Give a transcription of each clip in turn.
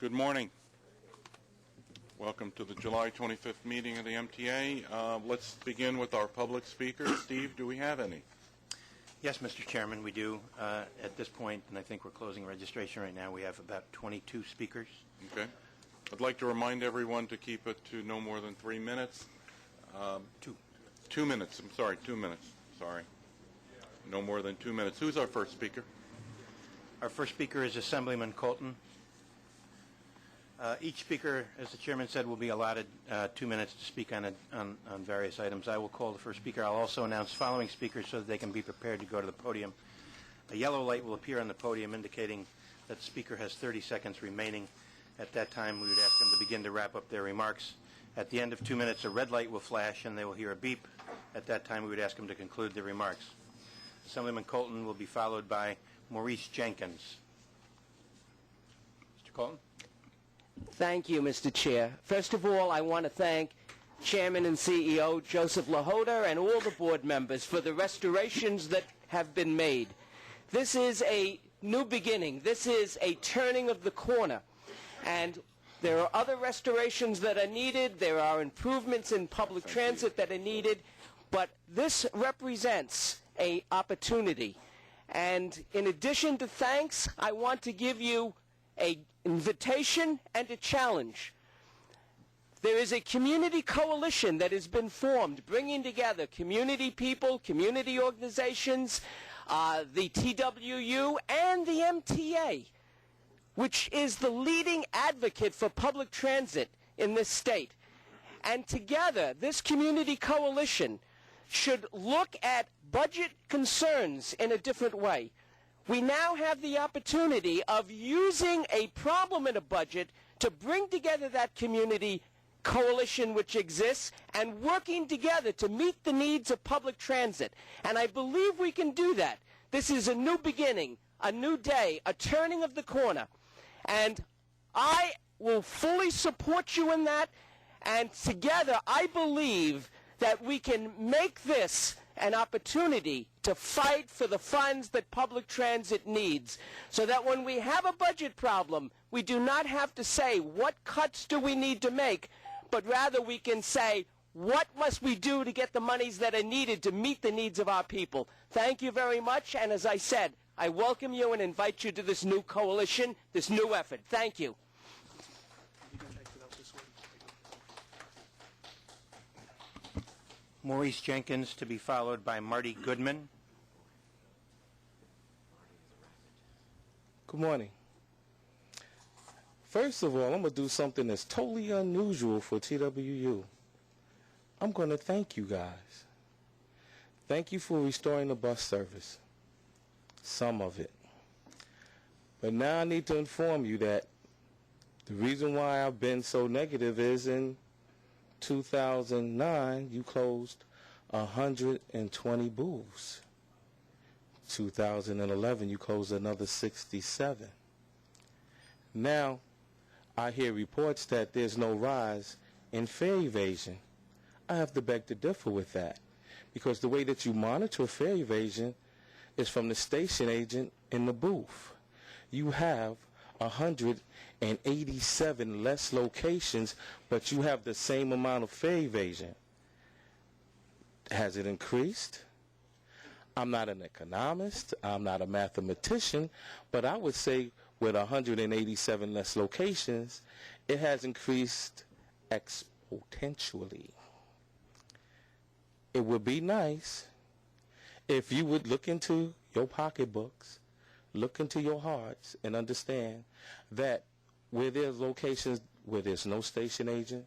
Good morning. Welcome to the July 25th meeting of the MTA. Let's begin with our public speakers. Steve, do we have any? Yes, Mr. Chairman, we do. At this point, and I think we're closing registration right now, we have about 22 speakers. Okay. I'd like to remind everyone to keep it to no more than 3 minutes. 2 minutes. I'm sorry, 2 minutes. Sorry. No more than 2 minutes. Who's our first speaker? Our first speaker is Assemblyman Colton. Each speaker, as the chairman said, will be allotted 2 minutes to speak on various items. I will call the first speaker. I'll also announce following speakers so that they can be prepared to go to the podium. A yellow light will appear on the podium indicating that the speaker has 30 seconds remaining. At that time, we would ask them to begin to wrap up their remarks. At the end of 2 minutes, a red light will flash and they will hear a beep. At that time, we would ask them to conclude their remarks. Assemblyman Colton will be followed by Maurice Jenkins. Mr. Colton? Thank you, Mr. Chair. First of all, I want to thank Chairman and CEO Joseph Lahota and all the board members for the restorations that have been made. This is a new beginning. This is a turning of the corner. And there are other restorations that are needed. There are improvements in public transit that are needed. But this represents an opportunity. And in addition to thanks, I want to give you an invitation and a challenge. There is a community coalition that has been formed, bringing together community people, community organizations, the TWU, and the MTA, which is the leading advocate for public transit in this state. And together, this community coalition should look at budget concerns in a different way. We now have the opportunity of using a problem in a budget to bring together that community coalition which exists and working together to meet the needs of public transit. And I believe we can do that. This is a new beginning, a new day, a turning of the corner. And I will fully support you in that. And together, I believe that we can make this an opportunity to fight for the funds that public transit needs, so that when we have a budget problem, we do not have to say, what cuts do we need to make, but rather we can say, what must we do to get the monies that are needed to meet the needs of our people? Thank you very much, and as I said, I welcome you and invite you to this new coalition, this new effort. Thank you. Maurice Jenkins to be followed by Marty Goodman. Good morning. First of all, I'm going to do something that's totally unusual for TWU. I'm going to thank you guys. Thank you for restoring the bus service. Some of it. But now I need to inform you that the reason why I've been so negative is in 2009, you closed 120 booths. 2011, you closed another 67. Now, I hear reports that there's no rise in fare evasion. I have to beg to differ with that, because the way that you monitor fare evasion is from the station agent in the booth. You have 187 less locations, but you have the same amount of fare evasion. Has it increased? I'm not an economist, I'm not a mathematician, but I would say with 187 less locations, it has increased exponentially. It would be nice if you would look into your pocketbooks, look into your hearts, and understand that where there's locations where there's no station agent,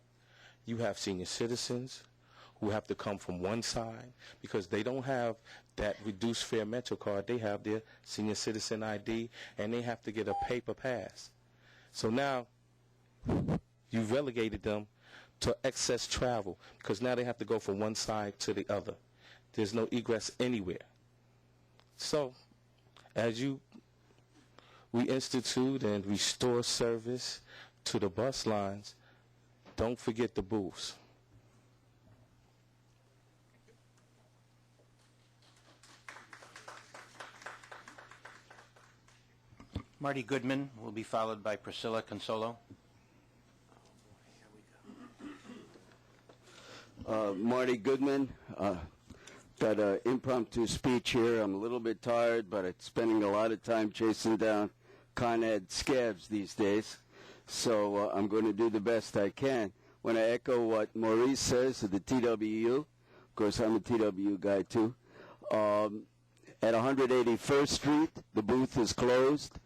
you have senior citizens who have to come from one side because they don't have that reduced fare Metro card. They have their senior citizen ID, and they have to get a paper pass. So now you've relegated them to excess travel because now they have to go from one side to the other. There's no egress anywhere. So as you reinstitute and restore service to the bus lines, don't forget the booths. Marty Goodman will be followed by Priscilla Consolo. Marty Goodman. Got an impromptu speech here. I'm a little bit tired, but I'm spending a lot of time chasing down Con Ed scabs these days. So I'm going to do the best I can. When I echo what Maurice says of the TWU, of course I'm a TWU guy too. At 181st Street, the booth is closed,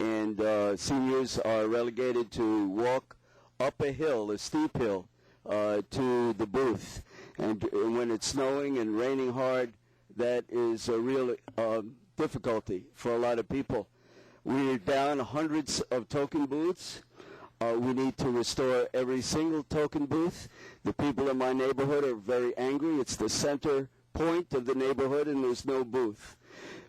and seniors are relegated to walk up a hill, a steep hill, to the booth. And when it's snowing and raining hard, that is a real difficulty for a lot of people. We're down hundreds of token booths. We need to restore every single token booth. The people in my neighborhood are very angry. It's the center point of the neighborhood, and there's no booth.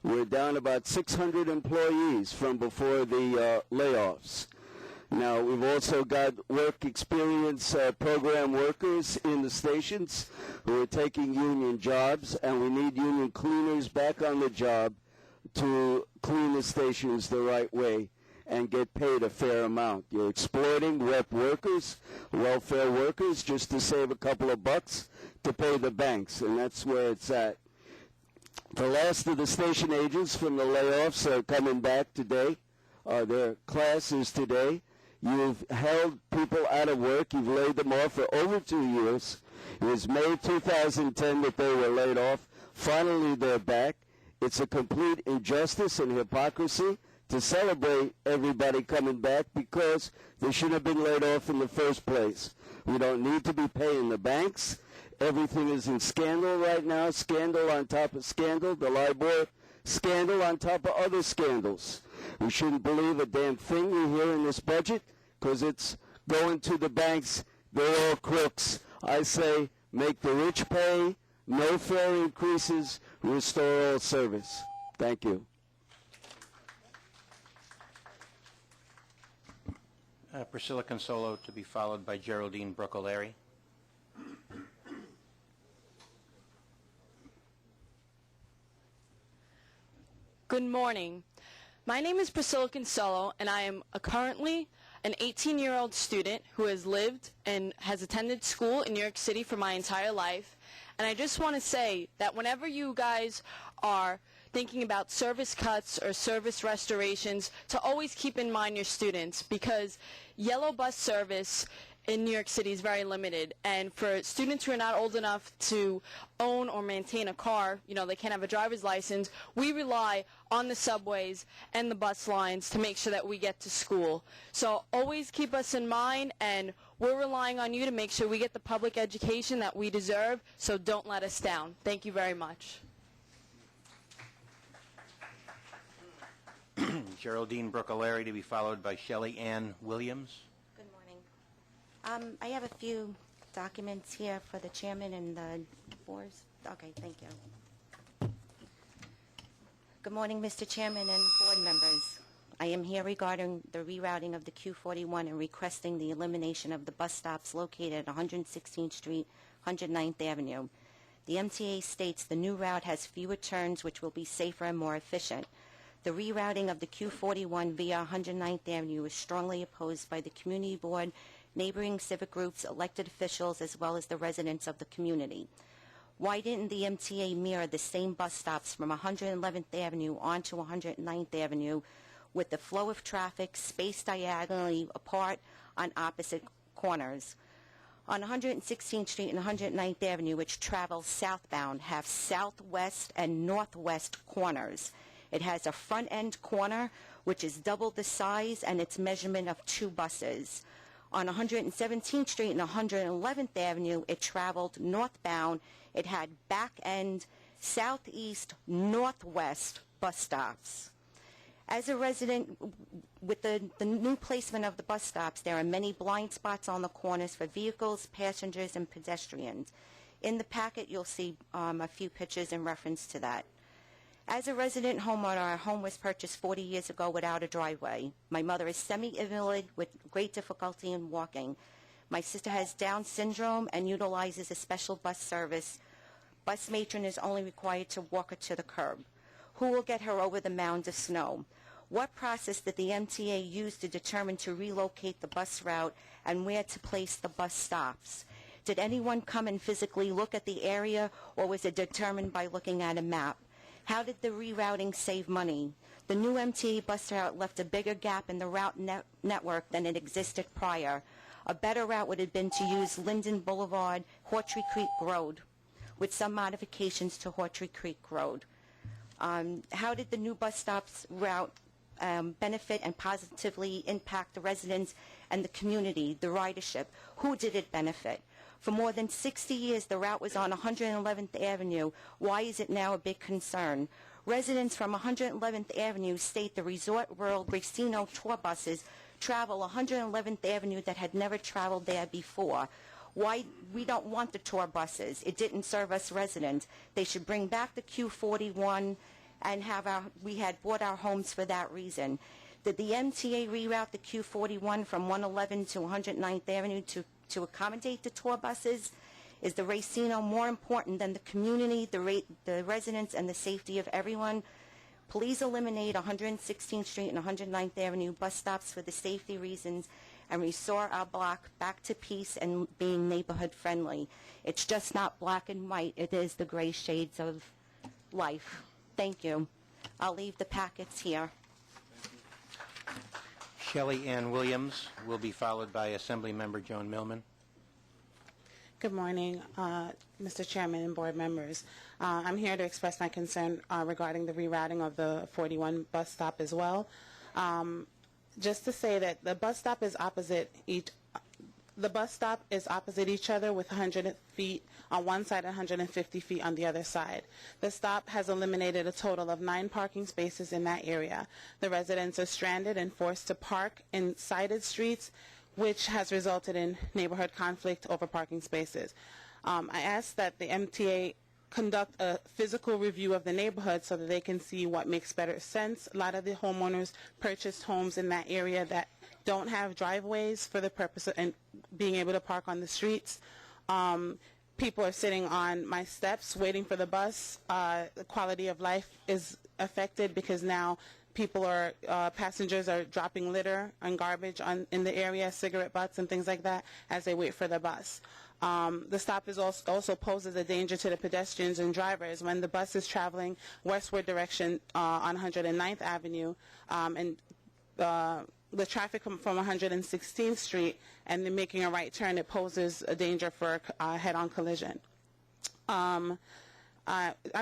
We're down about 600 employees from before the layoffs. Now, we've also got work experience program workers in the stations who are taking union jobs, and we need union cleaners back on the job to clean the stations the right way and get paid a fair amount. You're exploiting rep workers, welfare workers, just to save a couple of bucks to pay the banks, and that's where it's at. The last of the station agents from the layoffs are coming back today. Their class is today. You've held people out of work. You've laid them off for over 2 years. It was May 2010 that they were laid off. Finally, they're back. It's a complete injustice and hypocrisy to celebrate everybody coming back because they should have been laid off in the first place. We don't need to be paying the banks. Everything is in scandal right now, scandal on top of scandal, the LIBOR scandal on top of other scandals. We shouldn't believe a damn thing we hear in this budget because it's going to the banks. They're all crooks. I say make the rich pay, no fare increases, restore all service. Thank you. Priscilla Consolo to be followed by Geraldine Brooke O'Leary. Good morning. My name is Priscilla Consolo, and I am currently an 18-year-old student who has lived and has attended school in New York City for my entire life. And I just want to say that whenever you guys are thinking about service cuts or service restorations, to always keep in mind your students, because yellow bus service in New York City is very limited, and for students who are not old enough to own or maintain a car, you know, they can't have a driver's license, we rely on the subways and the bus lines to make sure that we get to school. So always keep us in mind, and we're relying on you to make sure we get the public education that we deserve, so don't let us down. Thank you very much. Geraldine Brooke O'Leary to be followed by Shelley Ann Williams. Good morning. I have a few documents here for the chairman and the boards. Okay, thank you. Good morning, Mr. Chairman and board members. I am here regarding the rerouting of the Q41 and requesting the elimination of the bus stops located at 116th Street, 109th Avenue. The MTA states the new route has fewer turns, which will be safer and more efficient. The rerouting of the Q41 via 109th Avenue is strongly opposed by the Community Board, neighboring civic groups, elected officials, as well as the residents of the community. Why didn't the MTA mirror the same bus stops from 111th Avenue onto 109th Avenue with the flow of traffic spaced diagonally apart on opposite corners? On 116th Street and 109th Avenue, which travels southbound, have southwest and northwest corners. It has a front-end corner, which is double the size and its measurement of 2 buses. On 117th Street and 111th Avenue, it traveled northbound. It had back-end, southeast, northwest bus stops. As a resident, with the new placement of the bus stops, there are many blind spots on the corners for vehicles, passengers, and pedestrians. In the packet, you'll see a few pictures in reference to that. As a resident homeowner, our home was purchased 40 years ago without a driveway. My mother is semi-invalid with great difficulty in walking. My sister has Down syndrome and utilizes a special bus service. Bus matron is only required to walk her to the curb. Who will get her over the mounds of snow? What process did the MTA use to determine to relocate the bus route and where to place the bus stops? Did anyone come and physically look at the area, or was it determined by looking at a map? How did the rerouting save money? The new MTA bus route left a bigger gap in the route network than it existed prior. A better route would have been to use Linden Boulevard, Hawtrey Creek Road, with some modifications to Hawtrey Creek Road. How did the new bus stops route benefit and positively impact the residents and the community, the ridership? Who did it benefit? For more than 60 years, the route was on 111th Avenue. Why is it now a big concern? Residents from 111th Avenue state the Resort World Racino tour buses travel 111th Avenue that had never traveled there before. Why we don't want the tour buses? It didn't serve us residents. They should bring back the Q41 and we had bought our homes for that reason. Did the MTA reroute the Q41 from 111 to 109th Avenue to accommodate the tour buses? Is the Racino more important than the community, the residents, and the safety of everyone? Please eliminate 116th Street and 109th Avenue bus stops for the safety reasons and restore our block back to peace and being neighborhood friendly. It's just not black and white. It is the gray shades of life. Thank you. I'll leave the packets here. Shelley Ann Williams will be followed by Assemblymember Joan Millman. Good morning, Mr. Chairman and board members. I'm here to express my concern regarding the rerouting of the 41 bus stop as well. Just to say that the bus stop is opposite each other with 100 feet on one side and 150 feet on the other side. The stop has eliminated a total of 9 parking spaces in that area. The residents are stranded and forced to park in sided streets, which has resulted in neighborhood conflict over parking spaces. I ask that the MTA conduct a physical review of the neighborhood so that they can see what makes better sense. A lot of the homeowners purchased homes in that area that don't have driveways for the purpose of being able to park on the streets. People are sitting on my steps waiting for the bus. The quality of life is affected because now passengers are dropping litter and garbage in the area, cigarette butts and things like that as they wait for the bus. The stop is also poses a danger to the pedestrians and drivers when the bus is traveling westward direction on 109th Avenue and the traffic from 116th Street and then making a right turn. It poses a danger for a head-on collision. I'm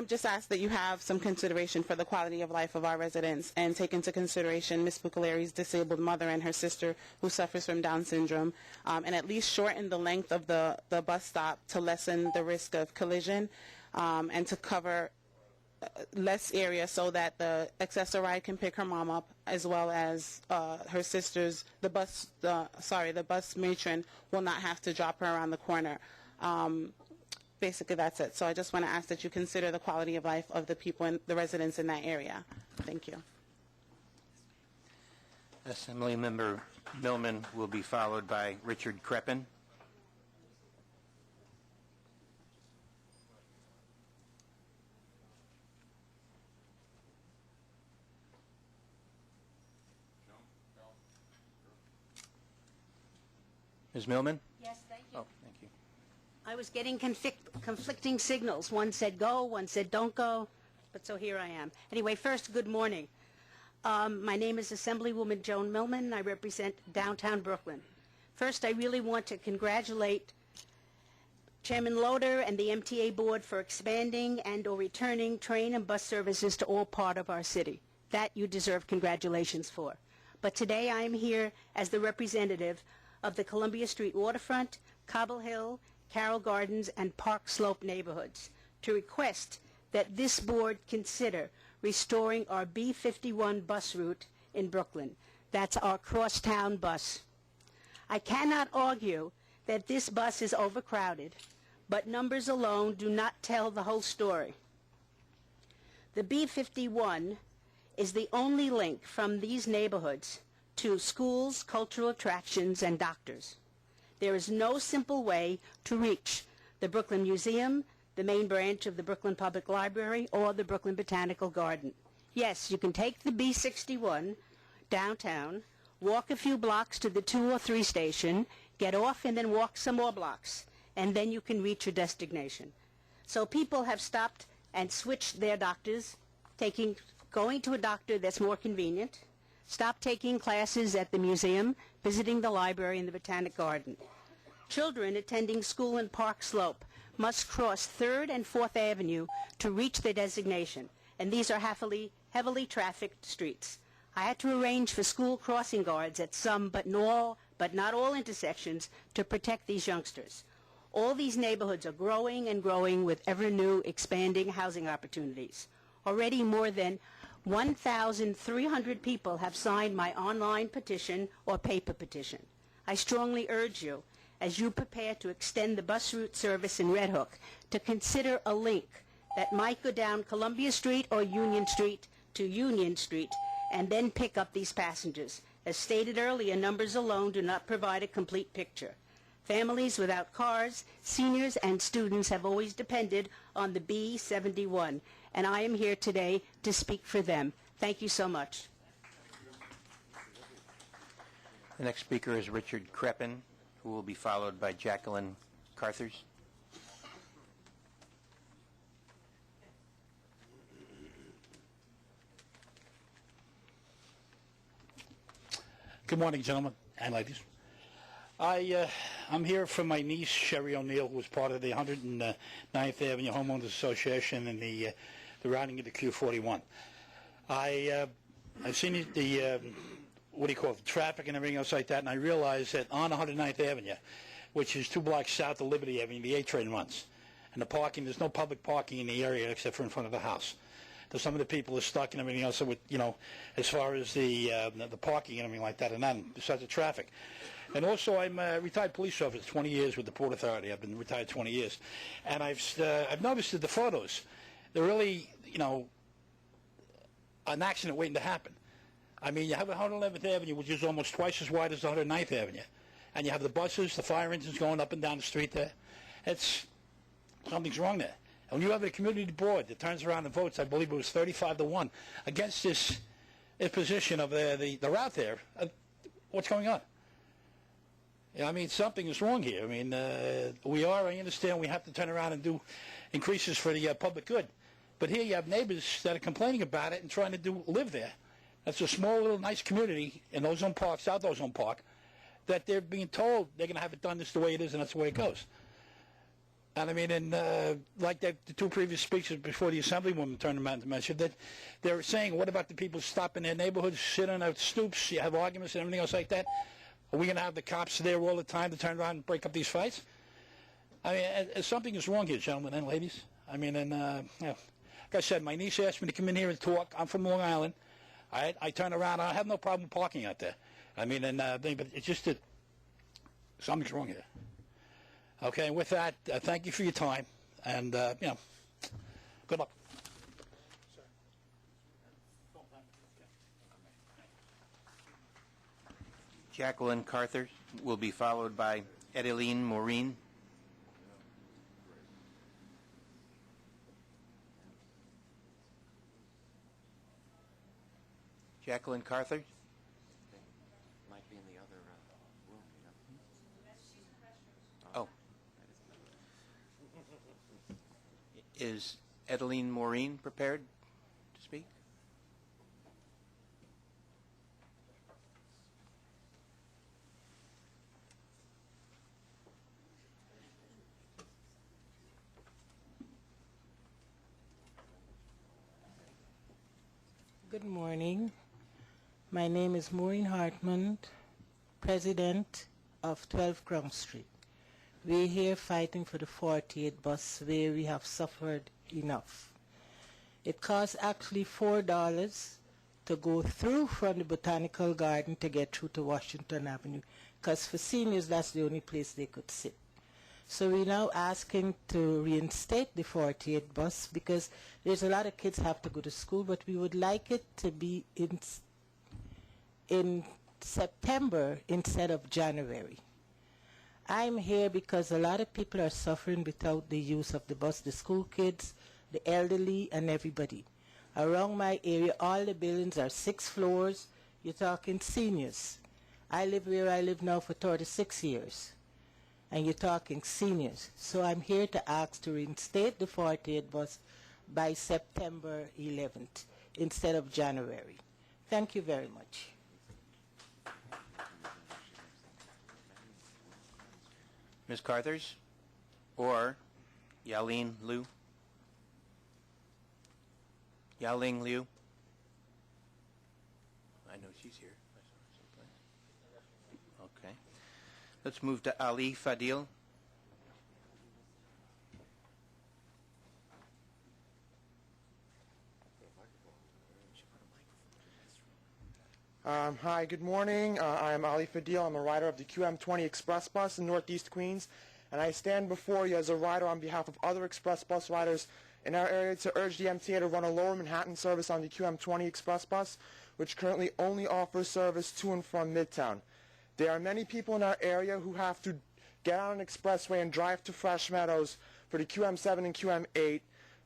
just asked that you have some consideration for the quality of life of our residents and take into consideration Ms. Bucaleri's disabled mother and her sister who suffers from Down syndrome, and at least shorten the length of the bus stop to lessen the risk of collision and to cover less area so that the accessor ride can pick her mom up as well as her sisters. The bus matron will not have to drop her around the corner. Basically, that's it. So I just want to ask that you consider the quality of life of the people and the residents in that area. Thank you. Assemblymember Millman will be followed by Richard Creppen. Ms. Millman? Yes, thank you. Oh, thank you. I was getting conflicting signals. One said go, one said don't go, but so here I am. Anyway, first, good morning. My name is Assemblywoman Joan Millman. I represent downtown Brooklyn. First, I really want to congratulate Chairman Loader and the MTA Board for expanding and or returning train and bus services to all part of our city. That you deserve congratulations for. But today I am here as the representative of the Columbia Street waterfront, Cobble Hill, Carroll Gardens, and Park Slope neighborhoods to request that this board consider restoring our B51 bus route in Brooklyn. That's our crosstown bus. I cannot argue that this bus is overcrowded, but numbers alone do not tell the whole story. The B51 is the only link from these neighborhoods to schools, cultural attractions, and doctors. There is no simple way to reach the Brooklyn Museum, the main branch of the Brooklyn Public Library, or the Brooklyn Botanical Garden. Yes, you can take the B61 downtown, walk a few blocks to the 2 or 3 station, get off and then walk some more blocks, and then you can reach your destination. So people have stopped and switched their doctors, going to a doctor that's more convenient, stopped taking classes at the museum, visiting the library and the Botanic Garden. Children attending school in Park Slope must cross 3rd and 4th Avenue to reach their designation, and these are heavily trafficked streets. I had to arrange for school crossing guards at some but not all intersections to protect these youngsters. All these neighborhoods are growing and growing with ever new expanding housing opportunities. Already more than 1,300 people have signed my online petition or paper petition. I strongly urge you, as you prepare to extend the bus route service in Red Hook, to consider a link that might go down Columbia Street or Union Street to Union Street and then pick up these passengers. As stated earlier, numbers alone do not provide a complete picture. Families without cars, seniors, and students have always depended on the B71, and I am here today to speak for them. Thank you so much. The next speaker is Richard Crepin, who will be followed by Jacqueline Carthers. Good morning, gentlemen and ladies. I'm here for my niece, Sherry O'Neill, who was part of the 109th Avenue Homeowners Association and the routing of the Q41. I've seen the traffic and everything else like that, and I realized that on 109th Avenue, which is 2 blocks south of Liberty Avenue, the A train runs. And the parking, there's no public parking in the area except for in front of the house. There's some of the people are stuck and everything else with, as far as the parking and everything like that, and then besides the traffic. And also, I'm a retired police officer, 20 years with the Port Authority. I've been retired 20 years. And I've noticed that the photos, they're really, an accident waiting to happen. I mean, you have 111th Avenue, which is almost twice as wide as 109th Avenue. And you have the buses, the fire engines going up and down the street there. Something's wrong there. And when you have a community board that turns around and votes, I believe it was 35-1, against this position of the route there, what's going on? I mean, something is wrong here. I mean, I understand we have to turn around and do increases for the public good. But here you have neighbors that are complaining about it and trying to live there. That's a small little nice community in Ozone Park, South Ozone Park, that they're being told they're going to have it done this the way it is and that's the way it goes. And I mean, like the 2 previous speakers before the Assemblywoman turned around to mention that they're saying, what about the people stop in their neighborhoods, sit on their stoops, you have arguments and everything else like that? Are we going to have the cops there all the time to turn around and break up these fights? I mean, something is wrong here, gentlemen and ladies. I mean, like I said, my niece asked me to come in here and talk. I'm from Long Island. I turn around. I have no problem parking out there. I mean, but it's just that something's wrong here. Okay, and with that, thank you for your time, and, good luck. Jacqueline Carthers will be followed by Edeline Maureen. Jacqueline Carthers? Might be in the other room, Oh. Is Edeline Maureen prepared to speak? Good morning. My name is Maureen Hartman, President of 12 Crown Street. We're here fighting for the 48 bus where we have suffered enough. It costs actually $4 to go through from the Botanical Garden to get through to Washington Avenue, because for seniors that's the only place they could sit. So we're now asking to reinstate the 48 bus because there's a lot of kids have to go to school, but we would like it to be in September instead of January. I'm here because a lot of people are suffering without the use of the bus, the school kids, the elderly, and everybody. Around my area, all the buildings are 6 floors. You're talking seniors. I live where I live now for 36 years. And you're talking seniors. So I'm here to ask to reinstate the 48 bus by September 11th instead of January. Thank you very much. Ms. Carthers or Yaleen Liu? Yaling Liu? I know she's here. I saw her someplace. Okay. Let's move to Ali Fadil. Hi, good morning. I'm Ali Fadil. I'm a rider of the QM20 Express Bus in Northeast Queens, and I stand before you as a rider on behalf of other Express Bus riders in our area to urge the MTA to run a Lower Manhattan service on the QM20 Express Bus, which currently only offers service to and from Midtown. There are many people in our area who have to get on an expressway and drive to Fresh Meadows for the QM7 and QM8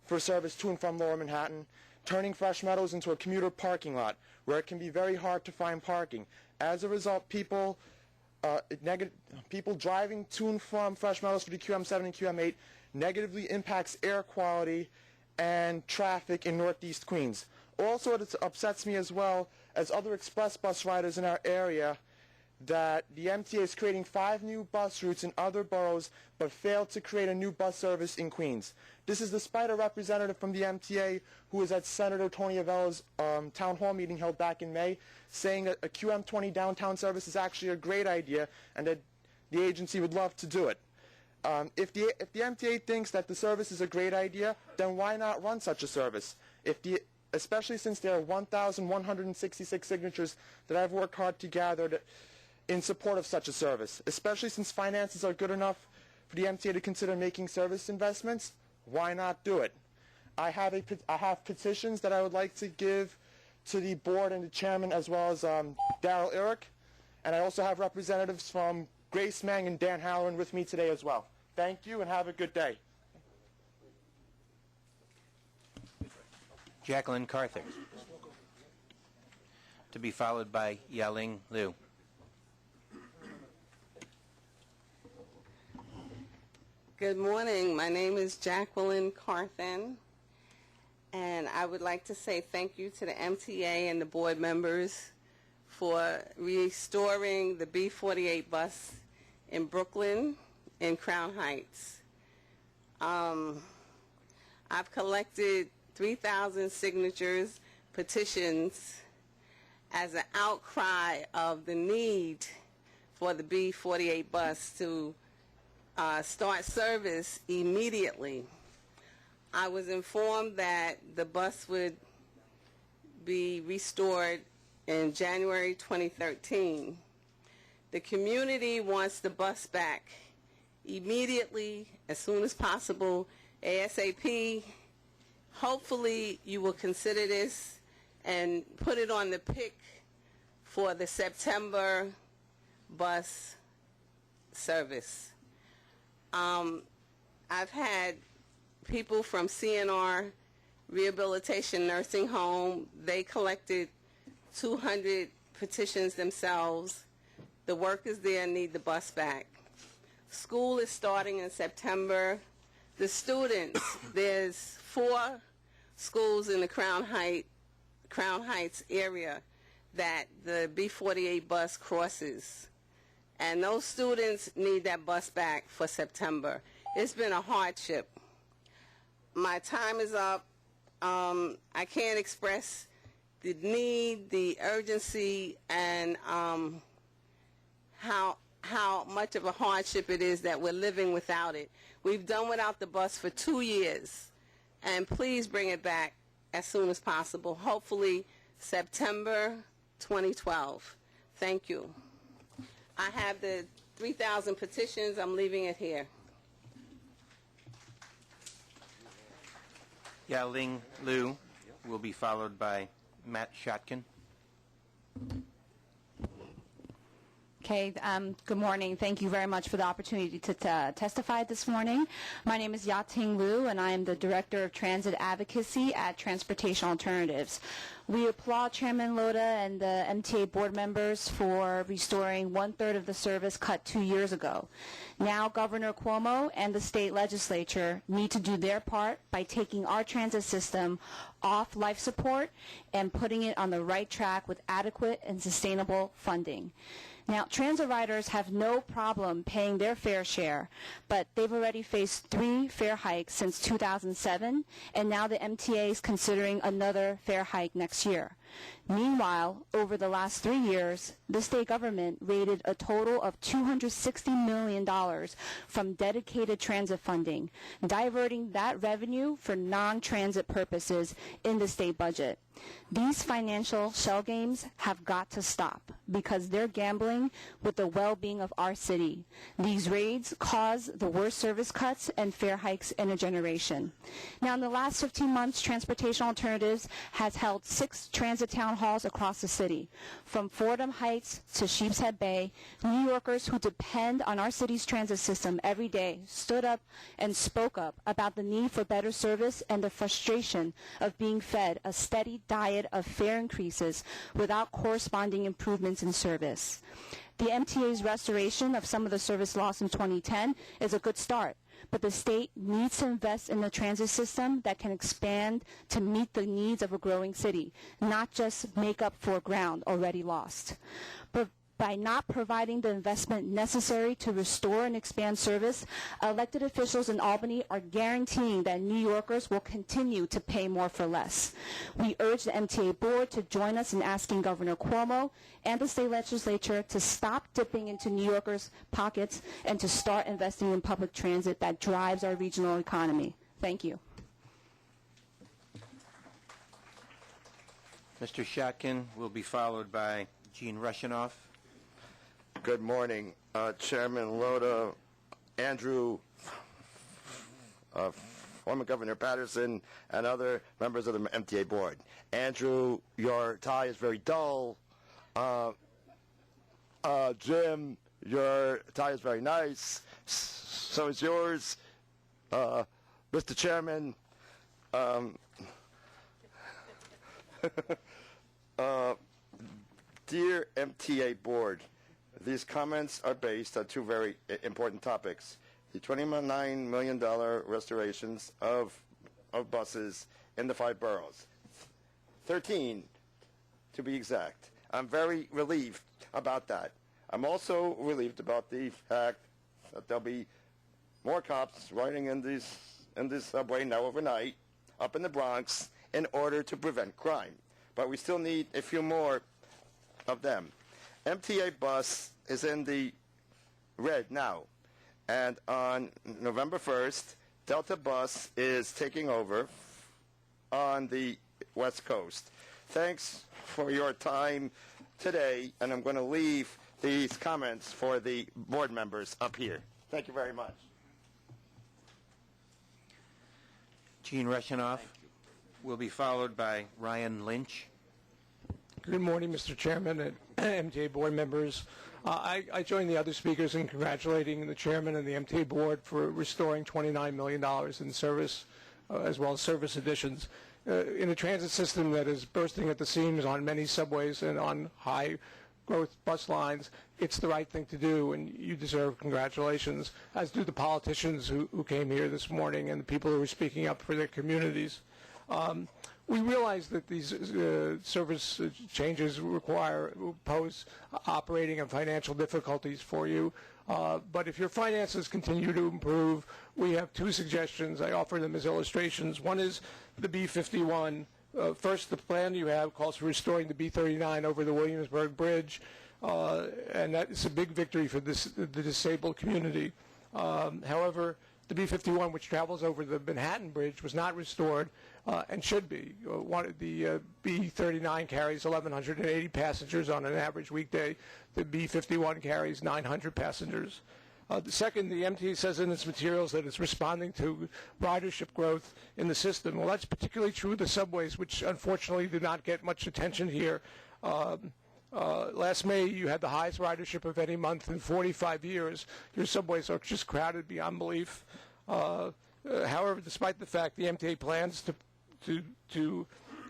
for service to and from Lower Manhattan, turning Fresh Meadows into a commuter parking lot where it can be very hard to find parking. As a result, people driving to and from Fresh Meadows for the QM7 and QM8 negatively impacts air quality and traffic in Northeast Queens. Also, it upsets me as well as other express bus riders in our area that the MTA is creating 5 new bus routes in other boroughs but failed to create a new bus service in Queens. This is despite a representative from the MTA who was at Senator Tony Avella's town hall meeting held back in May saying that a QM20 downtown service is actually a great idea and that the agency would love to do it. If the MTA thinks that the service is a great idea, then why not run such a service? Especially since there are 1,166 signatures that I've worked hard to gather in support of such a service, especially since finances are good enough for the MTA to consider making service investments. Why not do it? I have petitions that I would like to give to the board and the chairman as well as Darrell Eric, and I also have representatives from Grace Mang and Dan Halloran with me today as well. Thank you and have a good day. Jacqueline Carthers. To be followed by Yaling Liu. Good morning. My name is Jacqueline Carthen, and I would like to say thank you to the MTA and the board members for restoring the B48 bus in Brooklyn in Crown Heights. I've collected 3,000 signatures, petitions, as an outcry of the need for the B48 bus to start service immediately. I was informed that the bus would be restored in January 2013. The community wants the bus back immediately, as soon as possible, ASAP. Hopefully you will consider this and put it on the pick for the September bus service. I've had people from CNR Rehabilitation Nursing Home. They collected 200 petitions themselves. The workers there need the bus back. School is starting in September. The students, there's 4 schools in the Crown Heights area that the B48 bus crosses. And those students need that bus back for September. It's been a hardship. My time is up. I can't express the need, the urgency, and how much of a hardship it is that we're living without it. We've done without the bus for 2 years, and please bring it back as soon as possible, hopefully September 2012. Thank you. I have the 3,000 petitions. I'm leaving it here. Yaling Liu will be followed by Matt Shotkin. Okay, good morning. Thank you very much for the opportunity to testify this morning. My name is Ya-Ting Liu, and I am the Director of Transit Advocacy at Transportation Alternatives. We applaud Chairman Loda and the MTA board members for restoring one-third of the service cut 2 years ago. Now Governor Cuomo and the state legislature need to do their part by taking our transit system off life support and putting it on the right track with adequate and sustainable funding. Now, transit riders have no problem paying their fair share, but they've already faced 3 fare hikes since 2007, and now the MTA is considering another fare hike next year. Meanwhile, over the last 3 years, the state government raided a total of $260 million from dedicated transit funding, diverting that revenue for non-transit purposes in the state budget. These financial shell games have got to stop because they're gambling with the well-being of our city. These raids cause the worst service cuts and fare hikes in a generation. Now, in the last 15 months, Transportation Alternatives has held 6 transit town halls across the city. From Fordham Heights to Sheepshead Bay, New Yorkers who depend on our city's transit system every day stood up and spoke up about the need for better service and the frustration of being fed a steady diet of fare increases without corresponding improvements in service. The MTA's restoration of some of the service lost in 2010 is a good start, but the state needs to invest in a transit system that can expand to meet the needs of a growing city, not just make up for ground already lost. But by not providing the investment necessary to restore and expand service, elected officials in Albany are guaranteeing that New Yorkers will continue to pay more for less. We urge the MTA Board to join us in asking Governor Cuomo and the state legislature to stop dipping into New Yorkers' pockets and to start investing in public transit that drives our regional economy. Thank you. Mr. Shotkin will be followed by Gene Rushinoff. Good morning, Chairman Loda, Andrew, former Governor Patterson, and other members of the MTA Board. Andrew, your tie is very dull. Jim, your tie is very nice. So is yours. Mr. Chairman, dear MTA Board, these comments are based on 2 very important topics. The $29 million restorations of buses in the 5 boroughs. 13, to be exact. I'm very relieved about that. I'm also relieved about the fact that there'll be more cops riding in this subway now overnight up in the Bronx in order to prevent crime. But we still need a few more of them. MTA bus is in the red now, and on November 1st, Delta Bus is taking over on the West Coast. Thanks for your time today, and I'm going to leave these comments for the board members up here. Thank you very much. Gene Rushinoff will be followed by Ryan Lynch. Good morning, Mr. Chairman and MTA board members. I join the other speakers in congratulating the chairman and the MTA board for restoring $29 million in service, as well as service additions. In a transit system that is bursting at the seams on many subways and on high-growth bus lines, it's the right thing to do, and you deserve congratulations, as do the politicians who came here this morning and the people who are speaking up for their communities. We realize that these service changes pose operating and financial difficulties for you, but if your finances continue to improve, we have 2 suggestions. I offer them as illustrations. One is the B-51. First, the plan you have calls for restoring the B-39 over the Williamsburg Bridge, and that is a big victory for the disabled community. However, the B-51, which travels over the Manhattan Bridge, was not restored and should be. The B-39 carries 1,180 passengers on an average weekday. The B-51 carries 900 passengers. The second, the MTA says in its materials that it's responding to ridership growth in the system. Well, that's particularly true of the subways, which unfortunately do not get much attention here. Last May, you had the highest ridership of any month in 45 years. Your subways are just crowded beyond belief. However, despite the fact the MTA plans to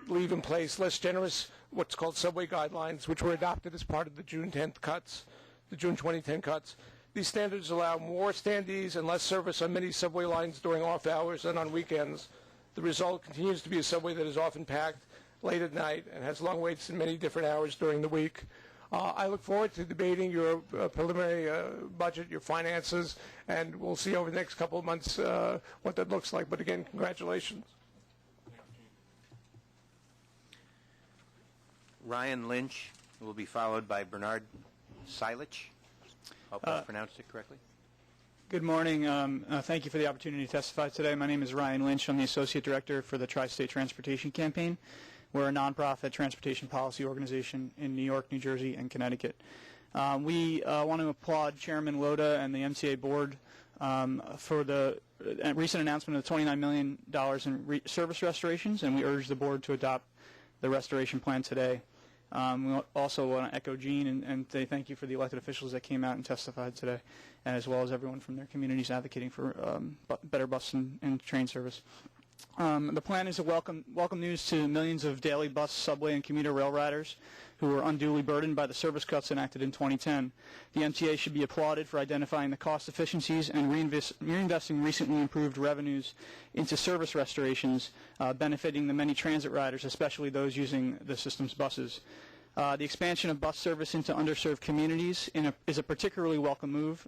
leave in place less generous what's called subway guidelines, which were adopted as part of the June 10th cuts, the June 2010 cuts, these standards allow more standees and less service on many subway lines during off hours and on weekends. The result continues to be a subway that is often packed late at night and has long waits in many different hours during the week. I look forward to debating your preliminary budget, your finances, and we'll see over the next couple of months what that looks like. But again, congratulations. Ryan Lynch will be followed by Bernard Silich. Hope I pronounced it correctly. Good morning. Thank you for the opportunity to testify today. My name is Ryan Lynch. I'm the Associate Director for the Tri-State Transportation Campaign. We're a nonprofit transportation policy organization in New York, New Jersey, and Connecticut. We want to applaud Chairman Loda and the MTA Board for the recent announcement of $29 million in service restorations, and we urge the Board to adopt the restoration plan today. We also want to echo Gene and say thank you for the elected officials that came out and testified today, and as well as everyone from their communities advocating for better bus and train service. The plan is a welcome news to millions of daily bus, subway, and commuter rail riders who were unduly burdened by the service cuts enacted in 2010. The MTA should be applauded for identifying the cost efficiencies and reinvesting recently improved revenues into service restorations, benefiting the many transit riders, especially those using the system's buses. The expansion of bus service into underserved communities is a particularly welcome move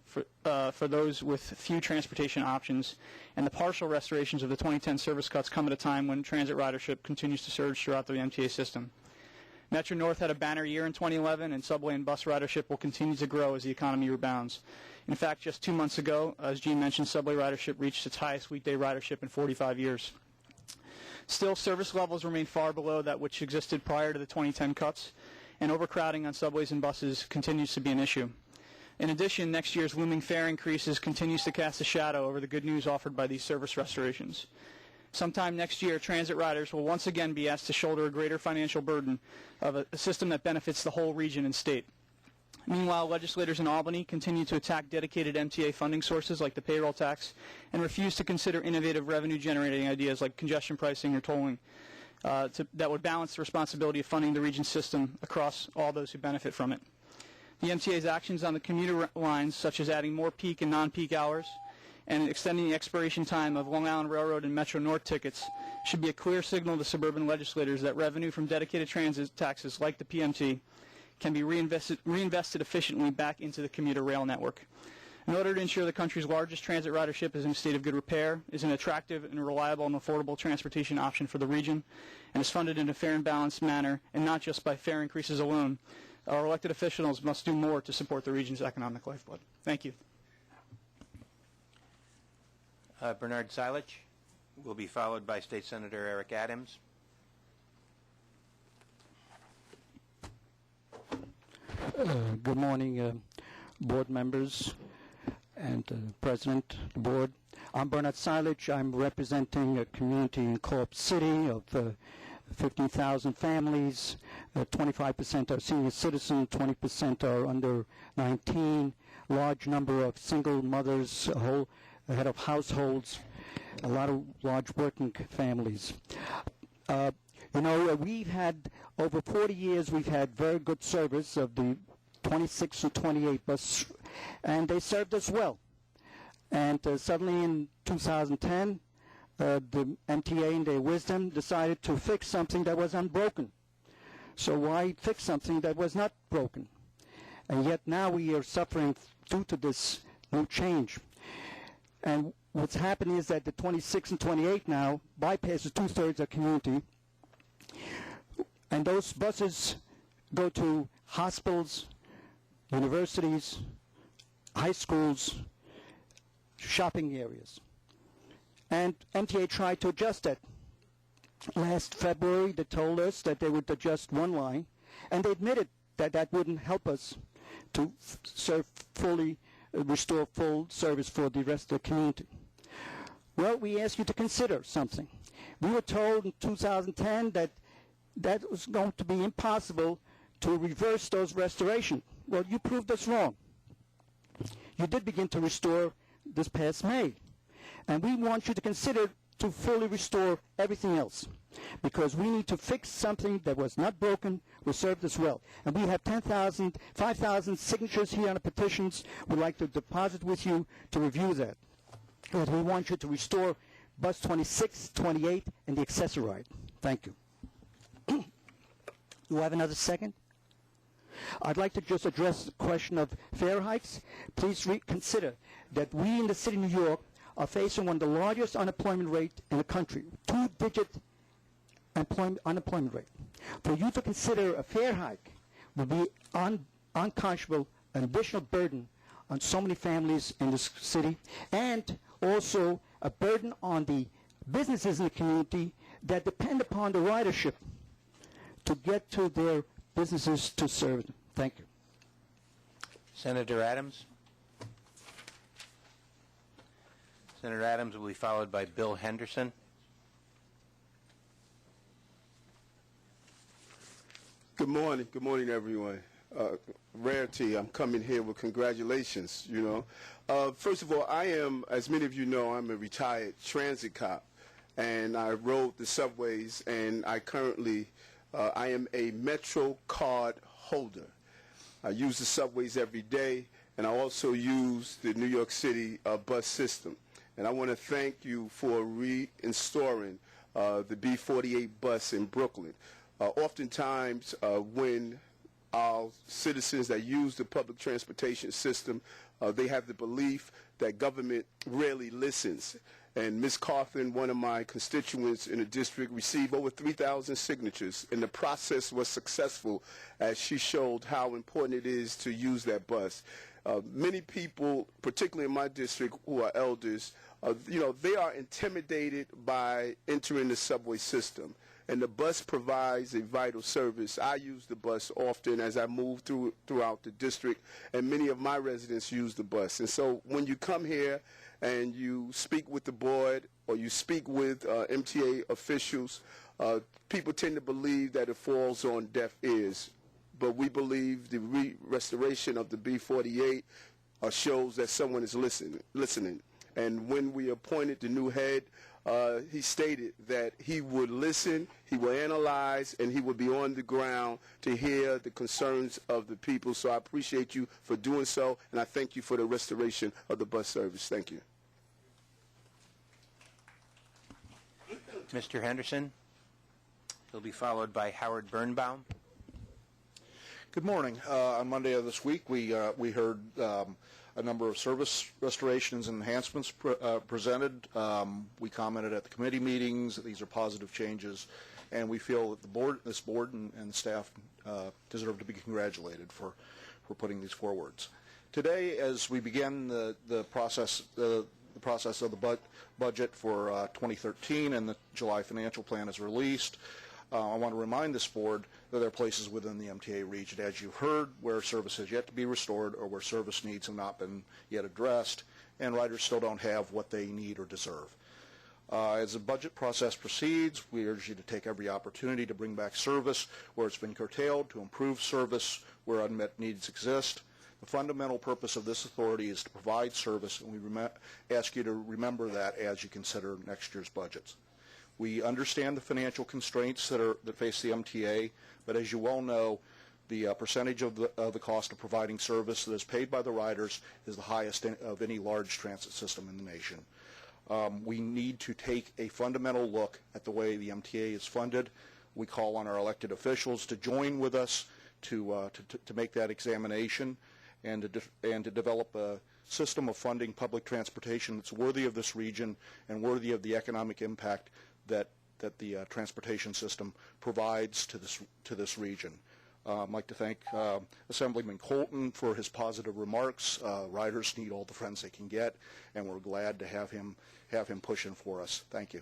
for those with few transportation options, and the partial restorations of the 2010 service cuts come at a time when transit ridership continues to surge throughout the MTA system. Metro North had a banner year in 2011, and subway and bus ridership will continue to grow as the economy rebounds. In fact, just 2 months ago, as Gene mentioned, subway ridership reached its highest weekday ridership in 45 years. Still, service levels remain far below that which existed prior to the 2010 cuts, and overcrowding on subways and buses continues to be an issue. In addition, next year's looming fare increases continues to cast a shadow over the good news offered by these service restorations. Sometime next year, transit riders will once again be asked to shoulder a greater financial burden of a system that benefits the whole region and state. Meanwhile, legislators in Albany continue to attack dedicated MTA funding sources like the payroll tax and refuse to consider innovative revenue-generating ideas like congestion pricing or tolling that would balance the responsibility of funding the region's system across all those who benefit from it. The MTA's actions on the commuter lines, such as adding more peak and non-peak hours and extending the expiration time of Long Island Railroad and Metro North tickets, should be a clear signal to suburban legislators that revenue from dedicated transit taxes like the PMT can be reinvested efficiently back into the commuter rail network. In order to ensure the country's largest transit ridership is in a state of good repair, is an attractive and reliable and affordable transportation option for the region, and is funded in a fair and balanced manner, and not just by fare increases alone, our elected officials must do more to support the region's economic lifeblood. Thank you. Bernard Silich will be followed by State Senator Eric Adams. Good morning, board members and President of the board. I'm Bernard Silich. I'm representing a community in Co-op City of 15,000 families. 25% are senior citizens, 20% are under 19, large number of single mothers, a whole head of households, a lot of large working families. You know, we've had, over 40 years, we've had very good service of the 26 and 28 bus, and they served us well. And suddenly in 2010, the MTA, in their wisdom, decided to fix something that was unbroken. So why fix something that was not broken? And yet now we are suffering due to this new change. And what's happening is that the 26 and 28 now bypasses two-thirds of the community. And those buses go to hospitals, universities, high schools, shopping areas. And MTA tried to adjust that. Last February, they told us that they would adjust one line, and they admitted that that wouldn't help us to restore full service for the rest of the community. Well, we ask you to consider something. We were told in 2010 that that was going to be impossible to reverse those restorations. Well, you proved us wrong. You did begin to restore this past May. And we want you to consider to fully restore everything else, because we need to fix something that was not broken, was served us well. And we have 5,000 signatures here on the petitions. We'd like to deposit with you to review that. And we want you to restore bus 26, 28, and the accessoride. Thank you. Do I have another second? I'd like to just address the question of fare hikes. Please consider that we in the city of New York are facing one of the largest unemployment rate in the country, 2-digit unemployment rate. For you to consider a fare hike would be unconscionable, an additional burden on so many families in this city, and also a burden on the businesses in the community that depend upon the ridership to get to their businesses to serve them. Thank you. Senator Adams. Senator Adams will be followed by Bill Henderson. Good morning. Good morning, everyone. Rarity, I'm coming here with congratulations, you know. First of all, I am, as many of you know, I'm a retired transit cop, and I rode the subways, and I currently, I am a Metro card holder. I use the subways every day, and I also use the New York City bus system. And I want to thank you for reinstalling the B48 bus in Brooklyn. Oftentimes, when our citizens that use the public transportation system, they have the belief that government rarely listens. And Ms. Carthen, one of my constituents in the district, received over 3,000 signatures, and the process was successful as she showed how important it is to use that bus. Many people, particularly in my district, who are elders, you know, they are intimidated by entering the subway system. And the bus provides a vital service. I use the bus often as I move throughout the district, and many of my residents use the bus. And so when you come here and you speak with the board or you speak with MTA officials, people tend to believe that it falls on deaf ears. But we believe the restoration of the B48 shows that someone is listening. And when we appointed the new head, he stated that he would listen, he will analyze, and he would be on the ground to hear the concerns of the people. So I appreciate you for doing so, and I thank you for the restoration of the bus service. Thank you. Mr. Henderson. He'll be followed by Howard Birnbaum. Good morning. On Monday of this week, we heard a number of service restorations and enhancements presented. We commented at the committee meetings that these are positive changes, and we feel that this board and staff deserve to be congratulated for putting these forwards. Today, as we begin the process of the budget for 2013 and the July financial plan is released, I want to remind this board that there are places within the MTA region, as you've heard, where service has yet to be restored or where service needs have not been yet addressed, and riders still don't have what they need or deserve. As the budget process proceeds, we urge you to take every opportunity to bring back service where it's been curtailed, to improve service where unmet needs exist. The fundamental purpose of this authority is to provide service, and we ask you to remember that as you consider next year's budgets. We understand the financial constraints that face the MTA, but as you well know, the percentage of the cost of providing service that is paid by the riders is the highest of any large transit system in the nation. We need to take a fundamental look at the way the MTA is funded. We call on our elected officials to join with us to make that examination and to develop a system of funding public transportation that's worthy of this region and worthy of the economic impact that the transportation system provides to this region. I'd like to thank Assemblyman Colton for his positive remarks. Riders need all the friends they can get, and we're glad to have him pushing for us. Thank you.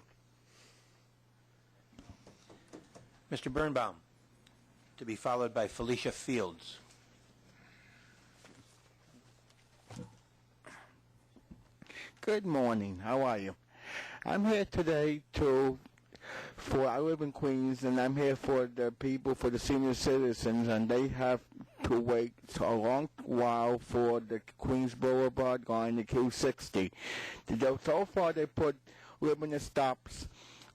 Mr. Birnbaum, to be followed by Felicia Fields. Good morning. How are you? I'm here today to I live in Queens, and I'm here for the people, for the senior citizens, and they have to wait a long while for the Queens Boulevard going to Q60. So far, they put ribbon stops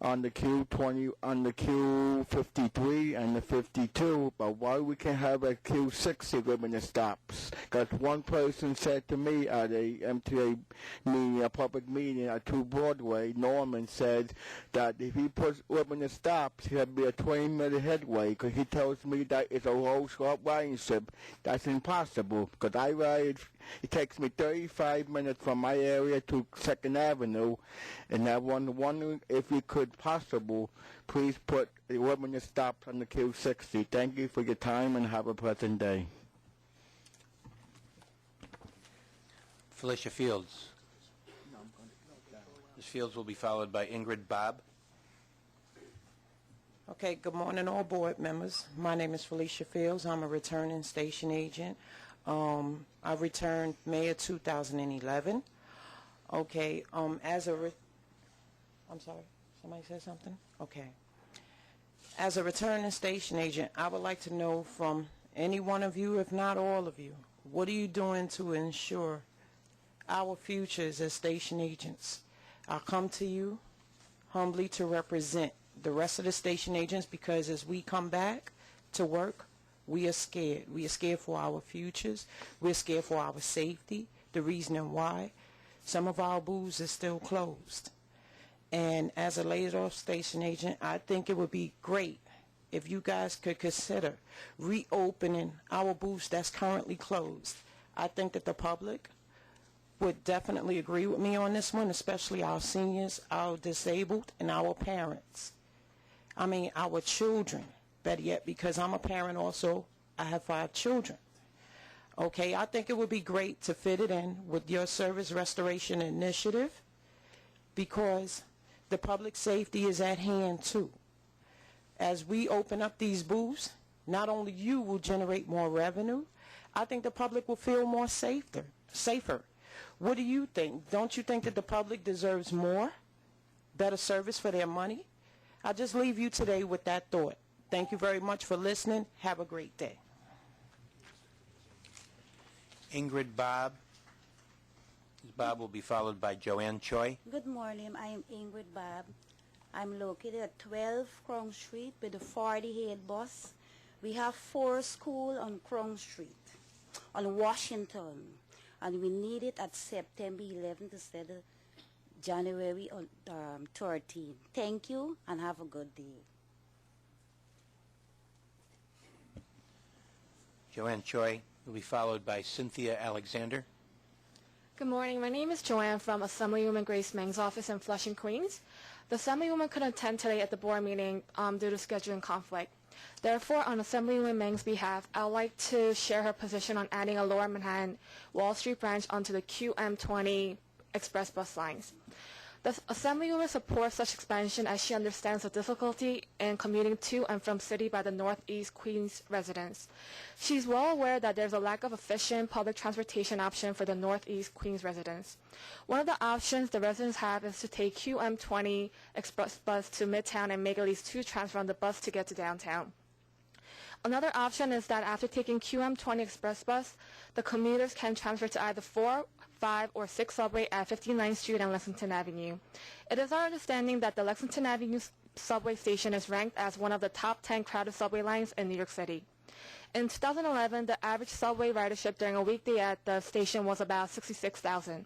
on the Q20, on the Q53 and the 52, but why we can't have a Q60 ribbon stops? Because one person said to me at a MTA meeting, a public meeting at 2 Broadway, Norman said that if he puts ribbon stops, he'll be a 20-minute headway, because he tells me that it's a low, sharp riding strip. That's impossible, because I ride, it takes me 35 minutes from my area to 2nd Avenue, and I wondering if you could possible, please put a ribbon stops on the Q60. Thank you for your time and have a pleasant day. Felicia Fields. Ms. Fields will be followed by Ingrid Bob. Okay, good morning all board members. My name is Felicia Fields. I'm a returning station agent. I returned May of 2011. Okay, I'm sorry, somebody said something? Okay. As a returning station agent, I would like to know from any one of you, if not all of you, what are you doing to ensure our futures as station agents? I'll come to you humbly to represent the rest of the station agents, because as we come back to work, we are scared. We are scared for our futures. We're scared for our safety. The reason why some of our booths are still closed. And as a laid-off station agent, I think it would be great if you guys could consider reopening our booths that's currently closed. I think that the public would definitely agree with me on this one, especially our seniors, our disabled, and our parents. I mean, our children, better yet, because I'm a parent also. I have 5 children. Okay, I think it would be great to fit it in with your service restoration initiative, because the public safety is at hand too. As we open up these booths, not only you will generate more revenue, I think the public will feel more safer. What do you think? Don't you think that the public deserves more, better service for their money? I'll just leave you today with that thought. Thank you very much for listening. Have a great day. Ingrid Bob. Ms. Bob will be followed by Joanne Choi. Good morning. I am Ingrid Bob. I'm located at 12 Crown Street with the 48 bus. We have 4 schools on Crown Street, on Washington, and we need it at September 11th instead of January 13th. Thank you, and have a good day. Joanne Choi will be followed by Cynthia Alexander. Good morning. My name is Joanne from Assemblywoman Grace Meng's office in Flushing, Queens. The Assemblywoman couldn't attend today at the board meeting due to scheduling conflict. Therefore, on Assemblywoman Meng's behalf, I would like to share her position on adding a Lower Manhattan Wall Street branch onto the QM20 express bus lines. The Assemblywoman supports such expansion as she understands the difficulty in commuting to and from city by the Northeast Queens residents. She's well aware that there's a lack of efficient public transportation option for the Northeast Queens residents. One of the options the residents have is to take QM20 express bus to Midtown and make at least 2 transfers on the bus to get to downtown. Another option is that after taking QM20 express bus, the commuters can transfer to either 4, 5, or 6 subway at 59th Street and Lexington Avenue. It is our understanding that the Lexington Avenue subway station is ranked as one of the top 10 crowded subway lines in New York City. In 2011, the average subway ridership during a weekday at the station was about 66,000.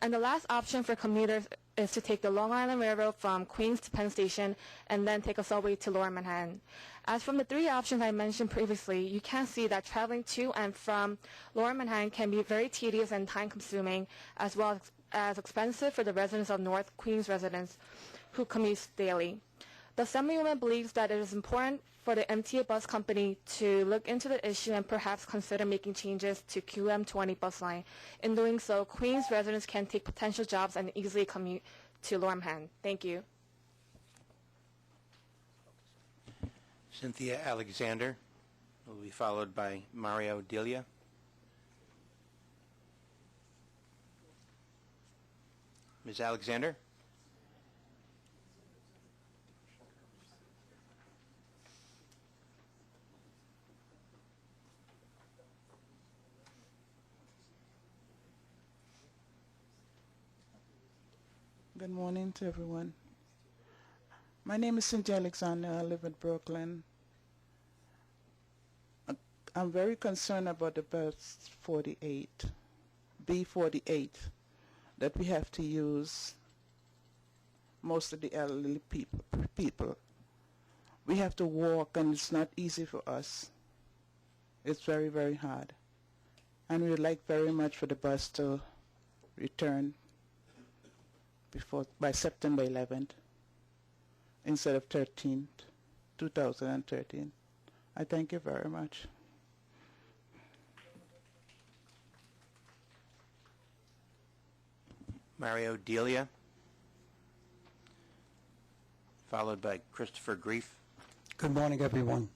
And the last option for commuters is to take the Long Island Railroad from Queens to Penn Station and then take a subway to Lower Manhattan. As from the 3 options I mentioned previously, you can see that traveling to and from Lower Manhattan can be very tedious and time-consuming, as well as expensive for the residents of North Queens residents who commute daily. The Assemblywoman believes that it is important for the MTA bus company to look into the issue and perhaps consider making changes to QM20 bus line. In doing so, Queens residents can take potential jobs and easily commute to Lower Manhattan. Thank you. Cynthia Alexander will be followed by Mario Delia. Ms. Alexander? Good morning to everyone. My name is Cynthia Alexander. I live in Brooklyn. I'm very concerned about the bus 48, B48, that we have to use most of the elderly people. We have to walk, and it's not easy for us. It's very, very hard. And we would like very much for the bus to return by September 11th instead of 2013. I thank you very much. Mario Delia, followed by Christopher Grief. Good morning, everyone.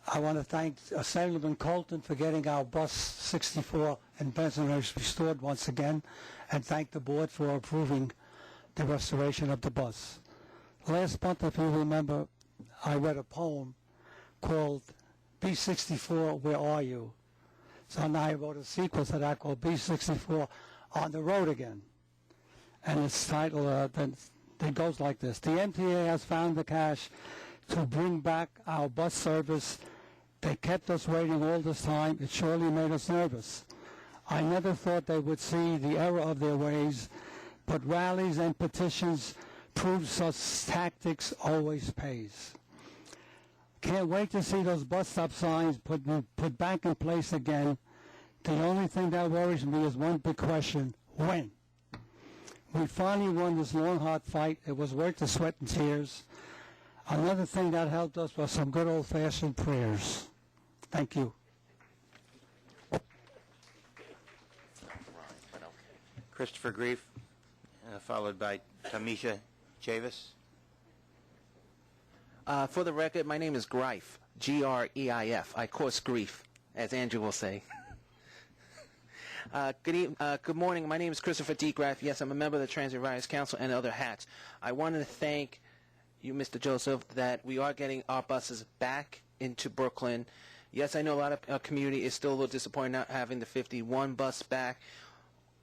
I want to thank Assemblyman Colton for getting our bus 64 in Bensonhurst restored once again, and thank the board for approving the restoration of the bus. Last month, if you remember, I read a poem called B64, Where Are You? So now I wrote a sequel to that called B64, On the Road Again. And its title it goes like this. The MTA has found the cash to bring back our bus service. They kept us waiting all this time. It surely made us nervous. I never thought they would see the error of their ways, but rallies and petitions prove such tactics always pays. Can't wait to see those bus stop signs put back in place again. The only thing that worries me is one big question: when? We finally won this long, hard fight. It was worth the sweat and tears. Another thing that helped us was some good old-fashioned prayers. Thank you. Christopher Grief, followed by Tamisha Chavis. For the record, my name is Greif, G-R-E-I-F. I course grief, as Andrew will say. Good morning. My name is Christopher D. Greif. Yes, I'm a member of the Transit Riders Council and other hats. I wanted to thank you, Mr. Joseph, that we are getting our buses back into Brooklyn. Yes, I know a lot of our community is still a little disappointed not having the 51 bus back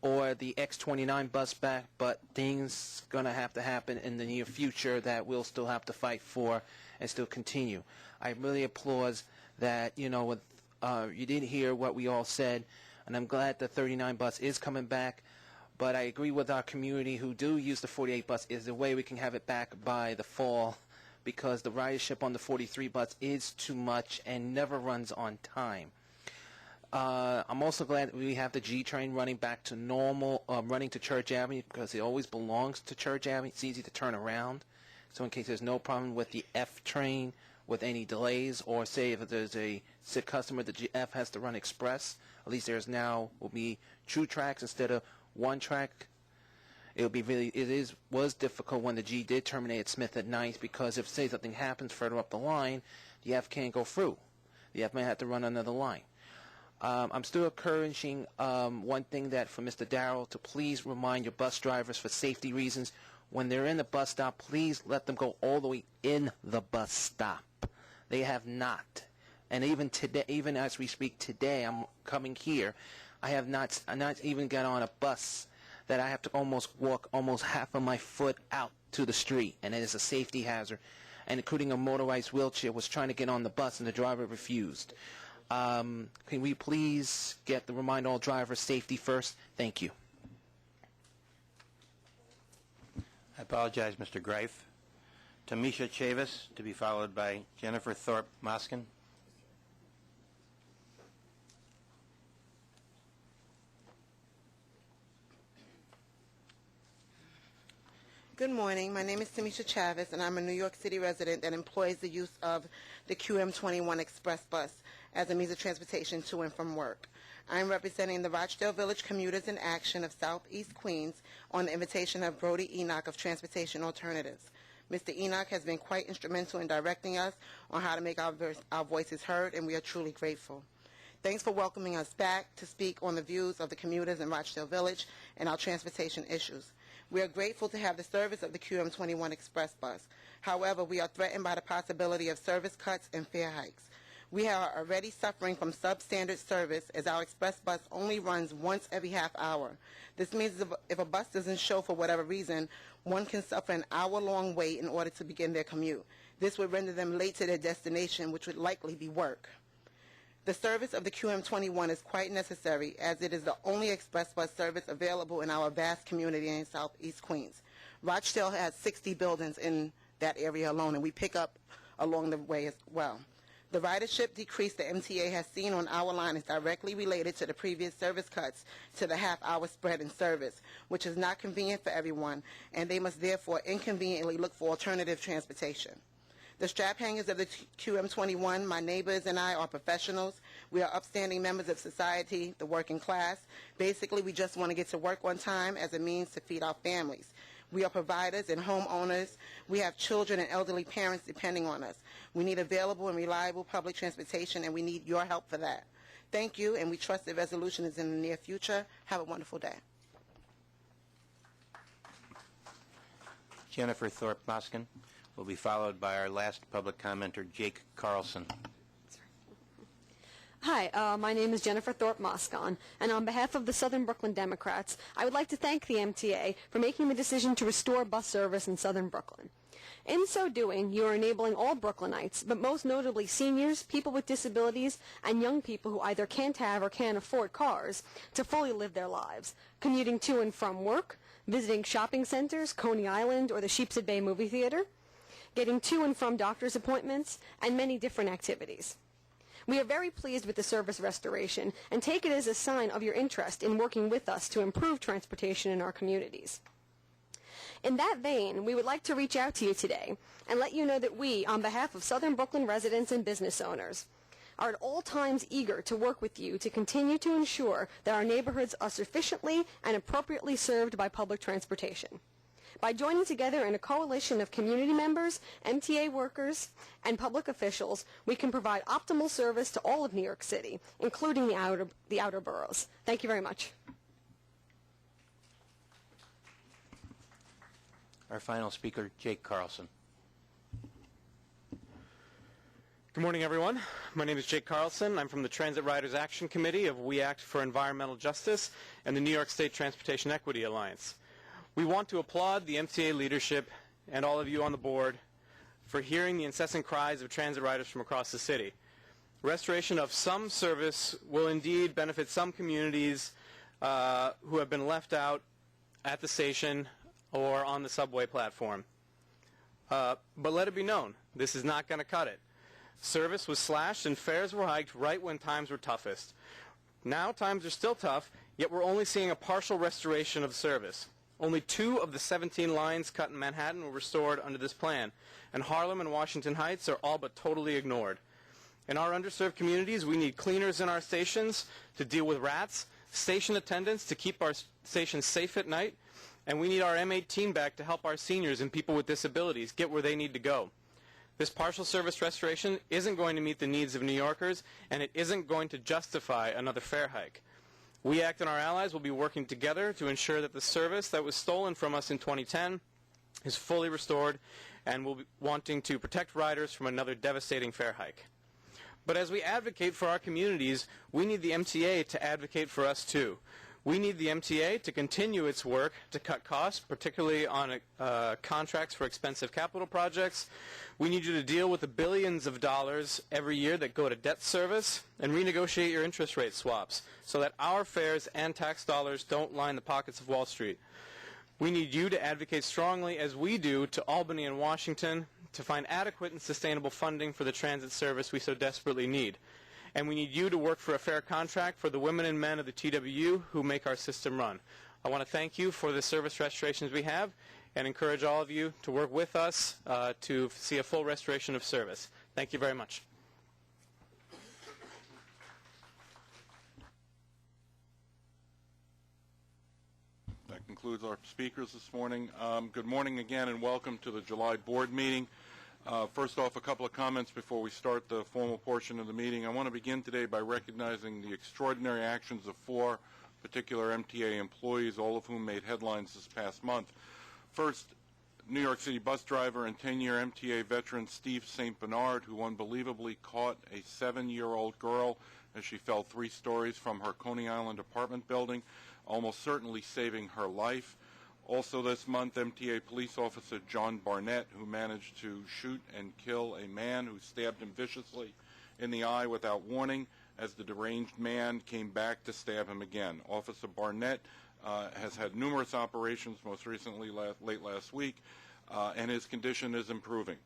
or the X29 bus back, but things going to have to happen in the near future that we'll still have to fight for and still continue. I really applaud that, you did hear what we all said, and I'm glad the 39 bus is coming back. But I agree with our community who do use the 48 bus is the way we can have it back by the fall, because the ridership on the 43 bus is too much and never runs on time. I'm also glad that we have the G train running back to normal, running to Church Avenue, because it always belongs to Church Avenue. It's easy to turn around. So in case there's no problem with the F train with any delays, or say if there's a sick customer, the F has to run express. At least there's now will be two tracks instead of one track. Was difficult when the G did terminate at Smith at 9th, because if say something happens further up the line, the F can't go through. The F may have to run another line. I'm still encouraging one thing that for Mr. Darrell to please remind your bus drivers for safety reasons, when they're in the bus stop, please let them go all the way in the bus stop. They have not. And even today, even as we speak today, I'm coming here, I have not even got on a bus that I have to walk almost half of my foot out to the street, and it is a safety hazard. And including a motorized wheelchair was trying to get on the bus, and the driver refused. Can we please remind all drivers safety first? Thank you. I apologize, Mr. Greif. Tamisha Chavis, to be followed by Jennifer Thorpe Moskin. Good morning. My name is Tamisha Chavis, and I'm a New York City resident that employs the use of the QM21 Express bus as a means of transportation to and from work. I'm representing the Rochdale Village Commuters in Action of Southeast Queens on the invitation of Brody Enoch of Transportation Alternatives. Mr. Enoch has been quite instrumental in directing us on how to make our voices heard, and we are truly grateful. Thanks for welcoming us back to speak on the views of the commuters in Rochdale Village and our transportation issues. We are grateful to have the service of the QM21 Express bus. However, we are threatened by the possibility of service cuts and fare hikes. We are already suffering from substandard service as our express bus only runs once every half hour. This means if a bus doesn't show for whatever reason, one can suffer an hour-long wait in order to begin their commute. This would render them late to their destination, which would likely be work. The service of the QM21 is quite necessary as it is the only express bus service available in our vast community in Southeast Queens. Rochdale has 60 buildings in that area alone, and we pick up along the way as well. The ridership decrease the MTA has seen on our line is directly related to the previous service cuts to the half-hour spread in service, which is not convenient for everyone, and they must therefore inconveniently look for alternative transportation. The strap hangers of the QM21, my neighbors and I, are professionals. We are upstanding members of society, the working class. Basically, we just want to get to work on time as a means to feed our families. We are providers and homeowners. We have children and elderly parents depending on us. We need available and reliable public transportation, and we need your help for that. Thank you, and we trust the resolution is in the near future. Have a wonderful day. Jennifer Thorpe-Moskin will be followed by our last public commenter, Jake Carlson. Hi, my name is Jennifer Thorpe-Moscon, and on behalf of the Southern Brooklyn Democrats, I would like to thank the MTA for making the decision to restore bus service in Southern Brooklyn. In so doing, you are enabling all Brooklynites, but most notably seniors, people with disabilities, and young people who either can't have or can't afford cars, to fully live their lives, commuting to and from work, visiting shopping centers, Coney Island, or the Sheepshead Bay movie theater, getting to and from doctor's appointments, and many different activities. We are very pleased with the service restoration and take it as a sign of your interest in working with us to improve transportation in our communities. In that vein, we would like to reach out to you today and let you know that we, on behalf of Southern Brooklyn residents and business owners, are at all times eager to work with you to continue to ensure that our neighborhoods are sufficiently and appropriately served by public transportation. By joining together in a coalition of community members, MTA workers, and public officials, we can provide optimal service to all of New York City, including the outer boroughs. Thank you very much. Our final speaker, Jake Carlson. Good morning, everyone. My name is Jake Carlson. I'm from the Transit Riders Action Committee of We Act for Environmental Justice and the New York State Transportation Equity Alliance. We want to applaud the MTA leadership and all of you on the board for hearing the incessant cries of transit riders from across the city. Restoration of some service will indeed benefit some communities who have been left out at the station or on the subway platform. But let it be known, this is not going to cut it. Service was slashed and fares were hiked right when times were toughest. Now times are still tough, yet we're only seeing a partial restoration of service. Only 2 of the 17 lines cut in Manhattan were restored under this plan, and Harlem and Washington Heights are all but totally ignored. In our underserved communities, we need cleaners in our stations to deal with rats, station attendants to keep our stations safe at night, and we need our M18 back to help our seniors and people with disabilities get where they need to go. This partial service restoration isn't going to meet the needs of New Yorkers, and it isn't going to justify another fare hike. We Act and our allies will be working together to ensure that the service that was stolen from us in 2010 is fully restored, and we'll be wanting to protect riders from another devastating fare hike. But as we advocate for our communities, we need the MTA to advocate for us too. We need the MTA to continue its work to cut costs, particularly on contracts for expensive capital projects. We need you to deal with the billions of dollars every year that go to debt service and renegotiate your interest rate swaps so that our fares and tax dollars don't line the pockets of Wall Street. We need you to advocate strongly, as we do, to Albany and Washington to find adequate and sustainable funding for the transit service we so desperately need. And we need you to work for a fair contract for the women and men of the TWU who make our system run. I want to thank you for the service restorations we have and encourage all of you to work with us to see a full restoration of service. Thank you very much. That concludes our speakers this morning. Good morning again and welcome to the July board meeting. First off, a couple of comments before we start the formal portion of the meeting. I want to begin today by recognizing the extraordinary actions of 4 particular MTA employees, all of whom made headlines this past month. First, New York City bus driver and 10-year MTA veteran Steve St. Bernard, who unbelievably caught a 7-year-old girl as she fell 3 stories from her Coney Island apartment building, almost certainly saving her life. Also this month, MTA police officer John Barnett, who managed to shoot and kill a man who stabbed him viciously in the eye without warning as the deranged man came back to stab him again. Officer Barnett has had numerous operations, most recently late last week, and his condition is improving.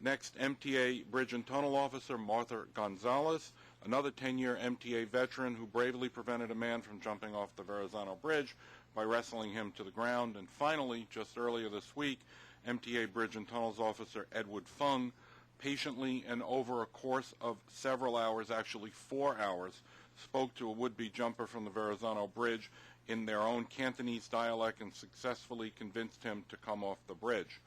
Next, MTA Bridge and Tunnel Officer Martha Gonzalez, another 10-year MTA veteran who bravely prevented a man from jumping off the Verrazano Bridge by wrestling him to the ground. And finally, just earlier this week, MTA Bridge and Tunnels Officer Edward Fung patiently and over a course of several hours, actually 4 hours, spoke to a would-be jumper from the Verrazano Bridge in their own Cantonese dialect and successfully convinced him to come off the bridge.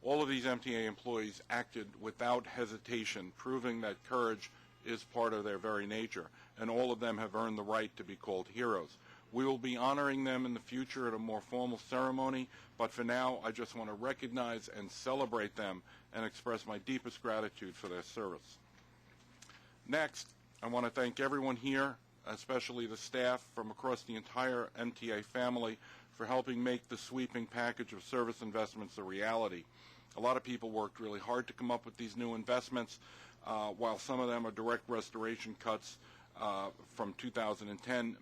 All of these MTA employees acted without hesitation, proving that courage is part of their very nature, and all of them have earned the right to be called heroes. We will be honoring them in the future at a more formal ceremony, but for now, I just want to recognize and celebrate them and express my deepest gratitude for their service. Next, I want to thank everyone here, especially the staff from across the entire MTA family, for helping make the sweeping package of service investments a reality. A lot of people worked really hard to come up with these new investments. While some of them are direct restoration cuts from 2010,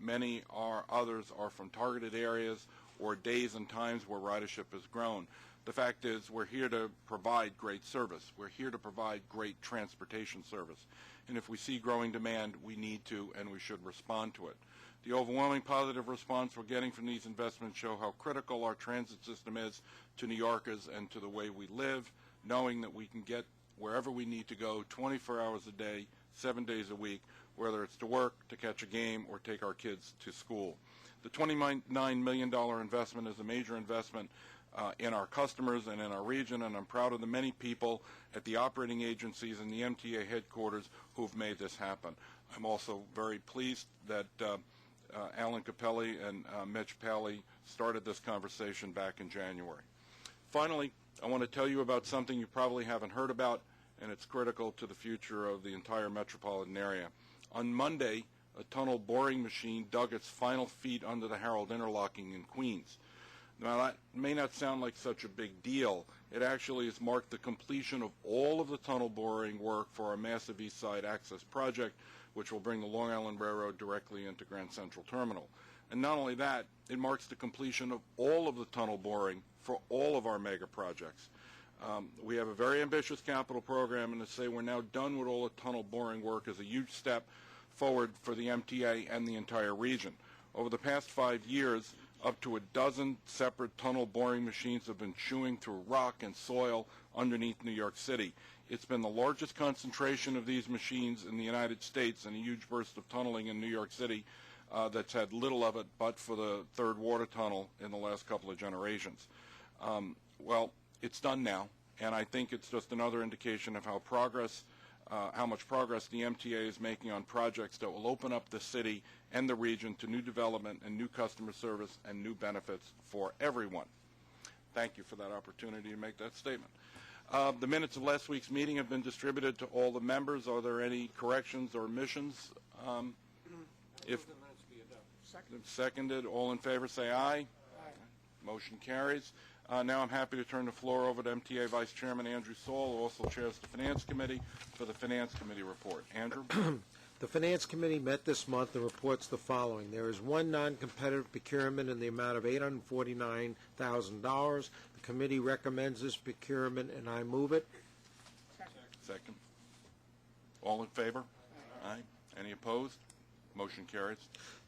others are from targeted areas or days and times where ridership has grown. The fact is, we're here to provide great service. We're here to provide great transportation service. And if we see growing demand, we need to and we should respond to it. The overwhelming positive response we're getting from these investments show how critical our transit system is to New Yorkers and to the way we live, knowing that we can get wherever we need to go 24 hours a day, 7 days a week, whether it's to work, to catch a game, or take our kids to school. The $29 million investment is a major investment in our customers and in our region, and I'm proud of the many people at the operating agencies and the MTA headquarters who've made this happen. I'm also very pleased that Alan Capelli and Mitch Pally started this conversation back in January. Finally, I want to tell you about something you probably haven't heard about, and it's critical to the future of the entire metropolitan area. On Monday, a tunnel boring machine dug its final feet under the Harold Interlocking in Queens. Now, that may not sound like such a big deal. It actually has marked the completion of all of the tunnel boring work for our massive East Side Access project, which will bring the Long Island Railroad directly into Grand Central Terminal. And not only that, it marks the completion of all of the tunnel boring for all of our mega projects. We have a very ambitious capital program, and to say we're now done with all the tunnel boring work is a huge step forward for the MTA and the entire region. Over the past 5 years, up to a dozen separate tunnel boring machines have been chewing through rock and soil underneath New York City. It's been the largest concentration of these machines in the United States, and a huge burst of tunneling in New York City that's had little of it but for the third water tunnel in the last couple of generations. Well, it's done now, and I think it's just another indication of how much progress the MTA is making on projects that will open up the city and the region to new development and new customer service and new benefits for everyone. Thank you for that opportunity to make that statement. The minutes of last week's meeting have been distributed to all the members. Are there any corrections or omissions? If seconded, all in favor say aye. Aye. Motion carries. Now I'm happy to turn the floor over to MTA Vice Chairman Andrew Saul, who also chairs the Finance Committee, for the Finance Committee report. Andrew? The Finance Committee met this month and reports the following. There is one non-competitive procurement in the amount of $849,000. The committee recommends this procurement, and I move it. Second. All in favor? Aye. Any opposed? Motion carries.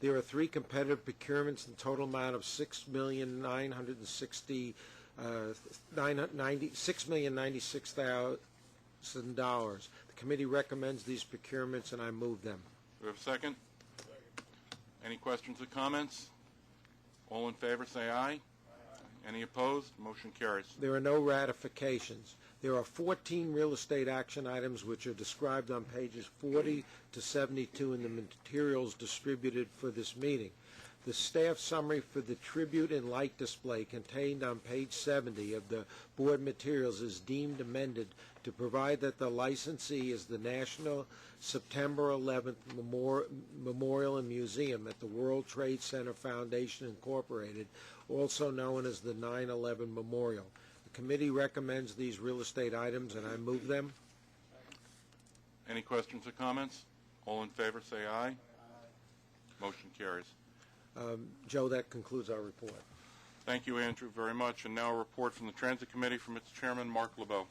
There are 3 competitive procurements in total amount of $6,096,000. The committee recommends these procurements, and I move them. Do we have a second? Any questions or comments? All in favor say aye. Any opposed? Motion carries. There are no ratifications. There are 14 real estate action items which are described on pages 40 to 72 in the materials distributed for this meeting. The staff summary for the tribute and light display contained on page 70 of the board materials is deemed amended to provide that the licensee is the National September 11th Memorial and Museum at the World Trade Center Foundation Incorporated, also known as the 9/11 Memorial. The committee recommends these real estate items, and I move them. Any questions or comments? All in favor, say aye. Motion carries. Joe, that concludes our report. Thank you, Andrew, very much. And now a report from the Transit Committee from its chairman, Mark LeBeau.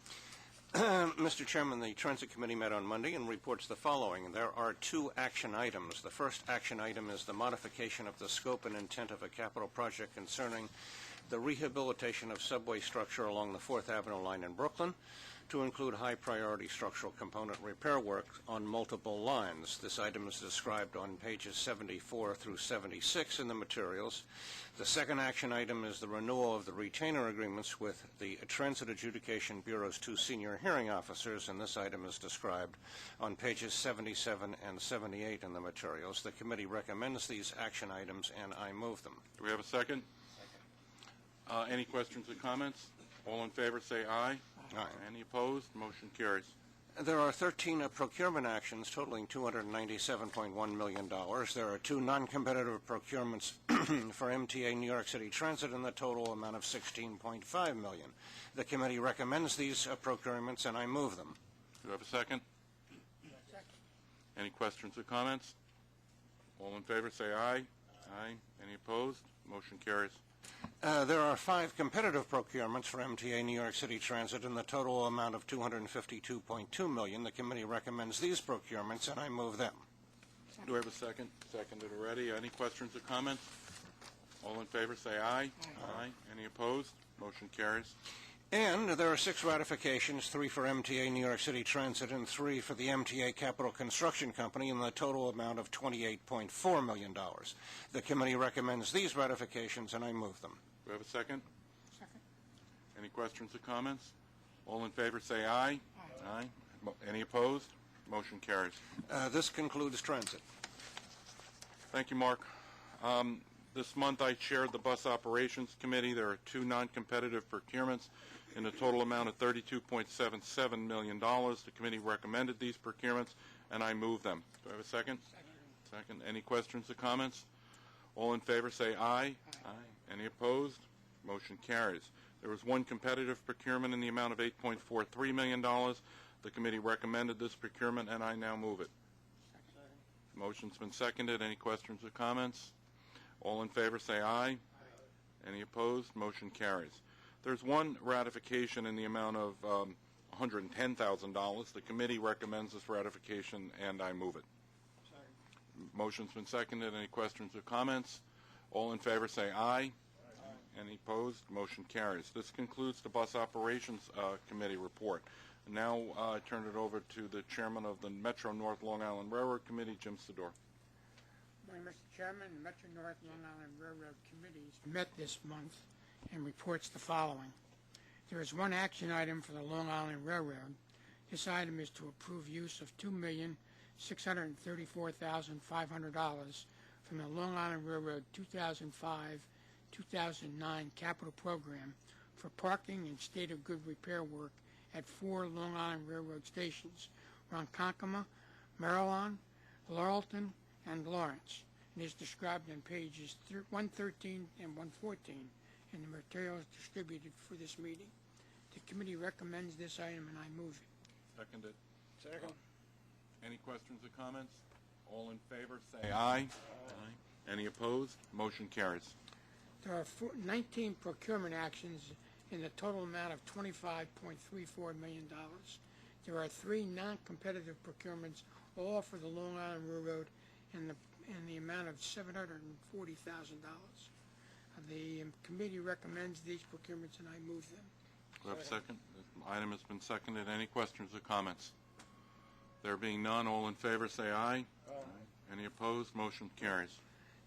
Mr. Chairman, the Transit Committee met on Monday and reports the following. There are 2 action items. The first action item is the modification of the scope and intent of a capital project concerning the rehabilitation of subway structure along the 4th Avenue line in Brooklyn to include high-priority structural component repair work on multiple lines. This item is described on pages 74 through 76 in the materials. The second action item is the renewal of the retainer agreements with the Transit Adjudication Bureau's 2 senior hearing officers, and this item is described on pages 77 and 78 in the materials. The committee recommends these action items, and I move them. Do we have a second? Any questions or comments? All in favor, say aye. Aye. Any opposed? Motion carries. There are 13 procurement actions totaling $297.1 million. There are 2 non-competitive procurements for MTA New York City Transit in the total amount of $16.5 million. The committee recommends these procurements, and I move them. Do we have a second? Any questions or comments? All in favor, say aye. Aye. Any opposed? Motion carries. There are 5 competitive procurements for MTA New York City Transit in the total amount of $252.2 million. The committee recommends these procurements, and I move them. Do we have a second? Seconded already. Any questions or comments? All in favor, say aye. Aye. Any opposed? Motion carries. And there are 6 ratifications, 3 for MTA New York City Transit and 3 for the MTA Capital Construction Company in the total amount of $28.4 million. The committee recommends these ratifications, and I move them. Do we have a second? Second. Any questions or comments? All in favor, say aye. Aye. Any opposed? Motion carries. This concludes transit. Thank you, Mark. This month I chaired the Bus Operations Committee. There are 2 non-competitive procurements in a total amount of $32.77 million. The committee recommended these procurements, and I move them. Do I have a second? Second. Any questions or comments? All in favor say aye. Aye. Any opposed? Motion carries. There was 1 competitive procurement in the amount of $8.43 million. The committee recommended this procurement, and I now move it. Motion's been seconded. Any questions or comments? All in favor say aye. Any opposed? Motion carries. There's 1 ratification in the amount of $110,000. The committee recommends this ratification, and I move it. Motion's been seconded. Any questions or comments? All in favor say aye. Any opposed? Motion carries. This concludes the Bus Operations Committee report. Now I turn it over to the chairman of the Metro North Long Island Railroad Committee, Jim Sidor. Morning, Mr. Chairman. The Metro North Long Island Railroad Committee met this month and reports the following. There is 1 action item for the Long Island Railroad. This item is to approve use of $2,634,500 from the Long Island Railroad 2005-2009 capital program for parking and state of good repair work at 4 Long Island Railroad stations, Ronkonkoma, Maryland, Laurelton, and Lawrence. It is described on pages 113 and 114 in the materials distributed for this meeting. The committee recommends this item, and I move it. Seconded. Second. Any questions or comments? All in favor say aye. Aye. Any opposed? Motion carries. There are 19 procurement actions in the total amount of $25.34 million. There are 3 non-competitive procurements, all for the Long Island Railroad, in the amount of $740,000. The committee recommends these procurements, and I move them. Do I have a second? The item has been seconded. Any questions or comments? There being none, all in favor say aye. Aye. Any opposed? Motion carries.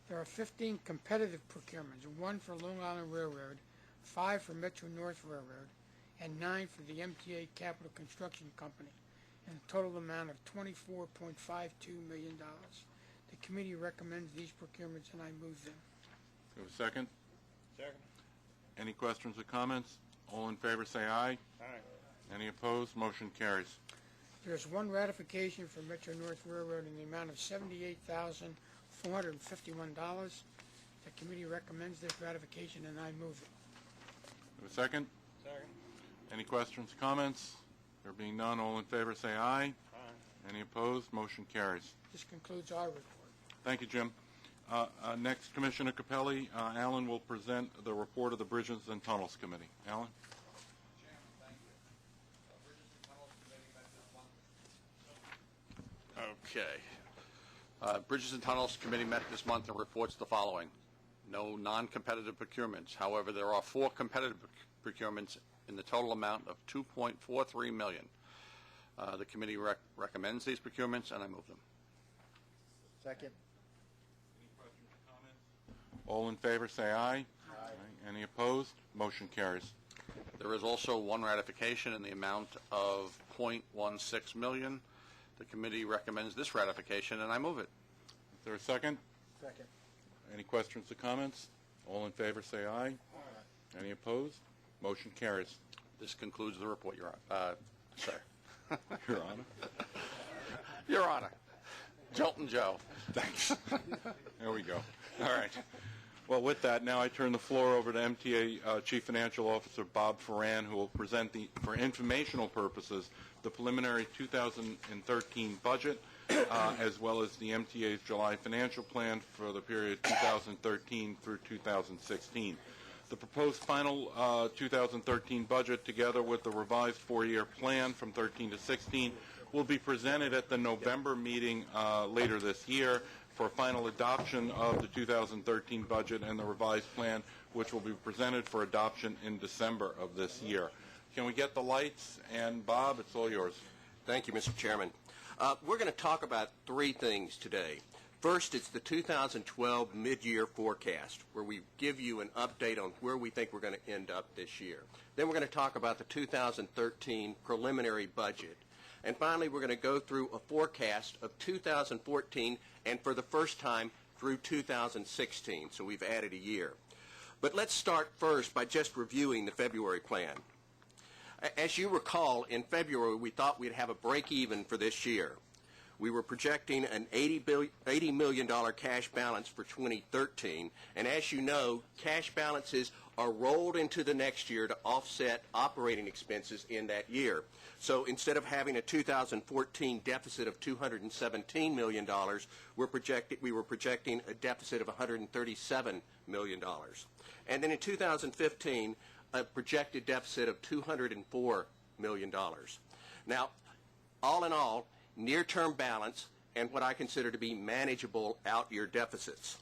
There are 15 competitive procurements, 1 for Long Island Railroad, 5 for Metro North Railroad, and 9 for the MTA Capital Construction Company, in a total amount of $24.52 million. The committee recommends these procurements, and I move them. Do we have a second? Second. Any questions or comments? All in favor say aye. Aye. Any opposed? Motion carries. There's one ratification for Metro North Railroad in the amount of $78,451. The committee recommends this ratification, and I move it. Do we have a second? Second. Any questions, comments? There being none, all in favor say aye. Aye. Any opposed? Motion carries. This concludes our report. Thank you, Jim. Next, Commissioner Capelli. Alan will present the report of the Bridges and Tunnels Committee. Alan? Okay. Bridges and Tunnels Committee met this month and reports the following. No non-competitive procurements. However, there are 4 competitive procurements in the total amount of $2.43 million. The committee recommends these procurements, and I move them. Second. Any questions or comments? All in favor say aye. Aye. Any opposed? Motion carries. There is also one ratification in the amount of $0.16 million. The committee recommends this ratification, and I move it. Is there a second? Second. Any questions or comments? All in favor say aye. Aye. Any opposed? Motion carries. This concludes the report, Your Honor. Sir. Your Honor. Your Honor. Jolton Joe. Thanks. There we go. All right. Well, with that, now I turn the floor over to MTA Chief Financial Officer Bob Ferran, who will present, for informational purposes, the preliminary 2013 budget, as well as the MTA's July financial plan for the period 2013 through 2016. The proposed final 2013 budget, together with the revised 4-year plan from 13 to 16, will be presented at the November meeting later this year for final adoption of the 2013 budget and the revised plan, which will be presented for adoption in December of this year. Can we get the lights? And Bob, it's all yours. Thank you, Mr. Chairman. We're going to talk about 3 things today. First, it's the 2012 mid-year forecast, where we give you an update on where we think we're going to end up this year. Then we're going to talk about the 2013 preliminary budget. And finally, we're going to go through a forecast of 2014 and for the first time through 2016. So we've added a year. But let's start first by just reviewing the February plan. As you recall, in February, we thought we'd have a break-even for this year. We were projecting an $80 million cash balance for 2013, and as you know, cash balances are rolled into the next year to offset operating expenses in that year. So instead of having a 2014 deficit of $217 million, we were projecting a deficit of $137 million. And then in 2015, a projected deficit of $204 million. Now, all in all, near-term balance and what I consider to be manageable out-year deficits.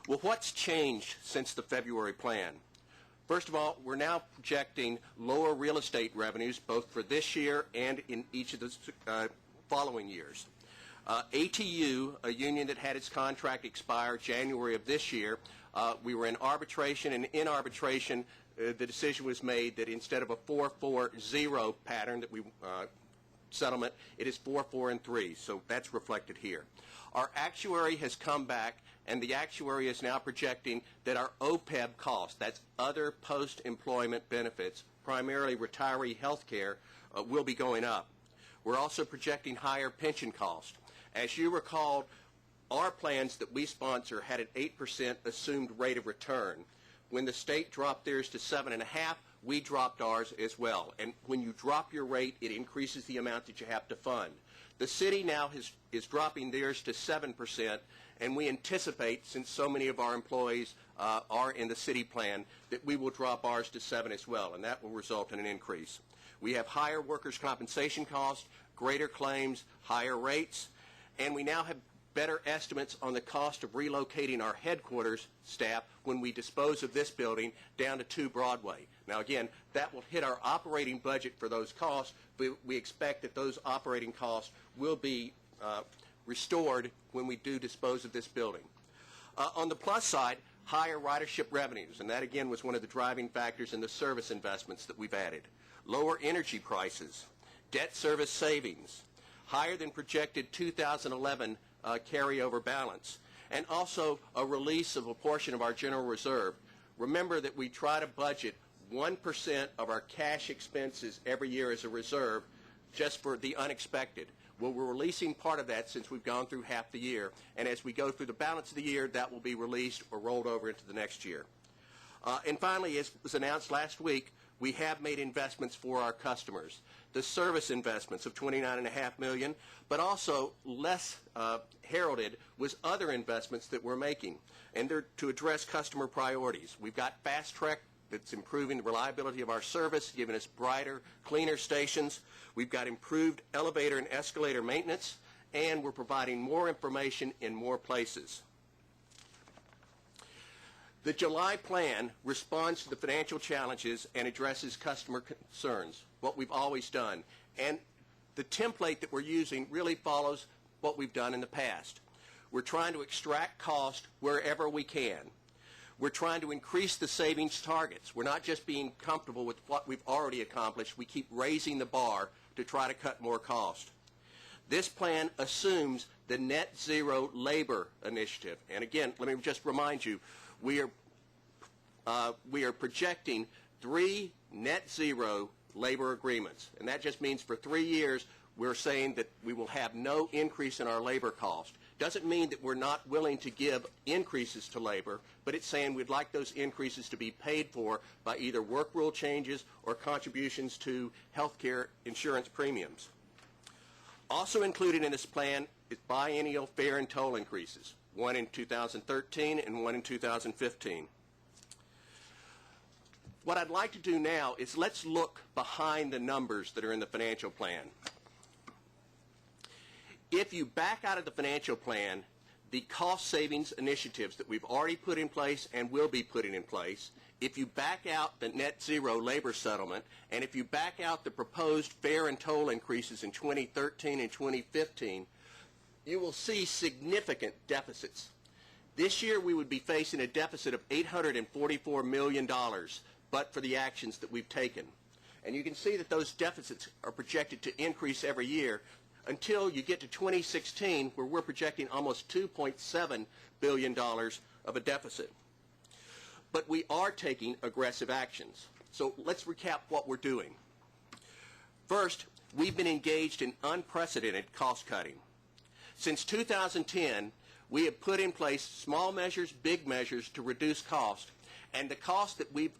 Well, what's changed since the February plan? First of all, we're now projecting lower real estate revenues both for this year and in each of the following years. ATU, a union that had its contract expire January of this year, we were in arbitration, and in arbitration, the decision was made that instead of a 4-4-0 pattern that we settlement, it is 4-4-3, so that's reflected here. Our actuary has come back, and the actuary is now projecting that our OPEB cost, that's other post-employment benefits, primarily retiree health care, will be going up. We're also projecting higher pension cost. As you recall, our plans that we sponsor had an 8% assumed rate of return. When the state dropped theirs to 7.5%, we dropped ours as well. And when you drop your rate, it increases the amount that you have to fund. The city now is dropping theirs to 7%, and we anticipate, since so many of our employees are in the city plan, that we will drop ours to 7% as well, and that will result in an increase. We have higher workers' compensation costs, greater claims, higher rates, and we now have better estimates on the cost of relocating our headquarters staff when we dispose of this building down to 2 Broadway. Now, again, that will hit our operating budget for those costs, but we expect that those operating costs will be restored when we do dispose of this building. On the plus side, higher ridership revenues, and that, again, was one of the driving factors in the service investments that we've added. Lower energy prices, debt service savings, higher than projected 2011 carryover balance. and also a release of a portion of our general reserve. Remember that we try to budget 1% of our cash expenses every year as a reserve just for the unexpected. Well, we're releasing part of that since we've gone through half the year, and as we go through the balance of the year, that will be released or rolled over into the next year. And finally, as was announced last week, we have made investments for our customers. The service investments of $29.5 million, but also less heralded was other investments that we're making, and they're to address customer priorities. We've got Fast Track that's improving the reliability of our service, giving us brighter, cleaner stations. We've got improved elevator and escalator maintenance, and we're providing more information in more places. The July plan responds to the financial challenges and addresses customer concerns, what we've always done. And the template that we're using really follows what we've done in the past. We're trying to extract cost wherever we can. We're trying to increase the savings targets. We're not just being comfortable with what we've already accomplished. We keep raising the bar to try to cut more cost. This plan assumes the net zero labor initiative. And again, let me just remind you, we are projecting 3 net zero labor agreements. And that just means for 3 years we're saying that we will have no increase in our labor cost. Doesn't mean that we're not willing to give increases to labor, but it's saying we'd like those increases to be paid for by either work rule changes or contributions to health care insurance premiums. Also included in this plan is biennial fare and toll increases, one in 2013 and one in 2015. What I'd like to do now is let's look behind the numbers that are in the financial plan. If you back out of the financial plan the cost savings initiatives that we've already put in place and will be putting in place, if you back out the net zero labor settlement, and if you back out the proposed fare and toll increases in 2013 and 2015, you will see significant deficits. This year we would be facing a deficit of $844 million, but for the actions that we've taken. And you can see that those deficits are projected to increase every year until you get to 2016, where we're projecting almost $2.7 billion of a deficit. But we are taking aggressive actions. So let's recap what we're doing. First, we've been engaged in unprecedented cost cutting. Since 2010, we have put in place small measures, big measures to reduce cost, and the cost that we've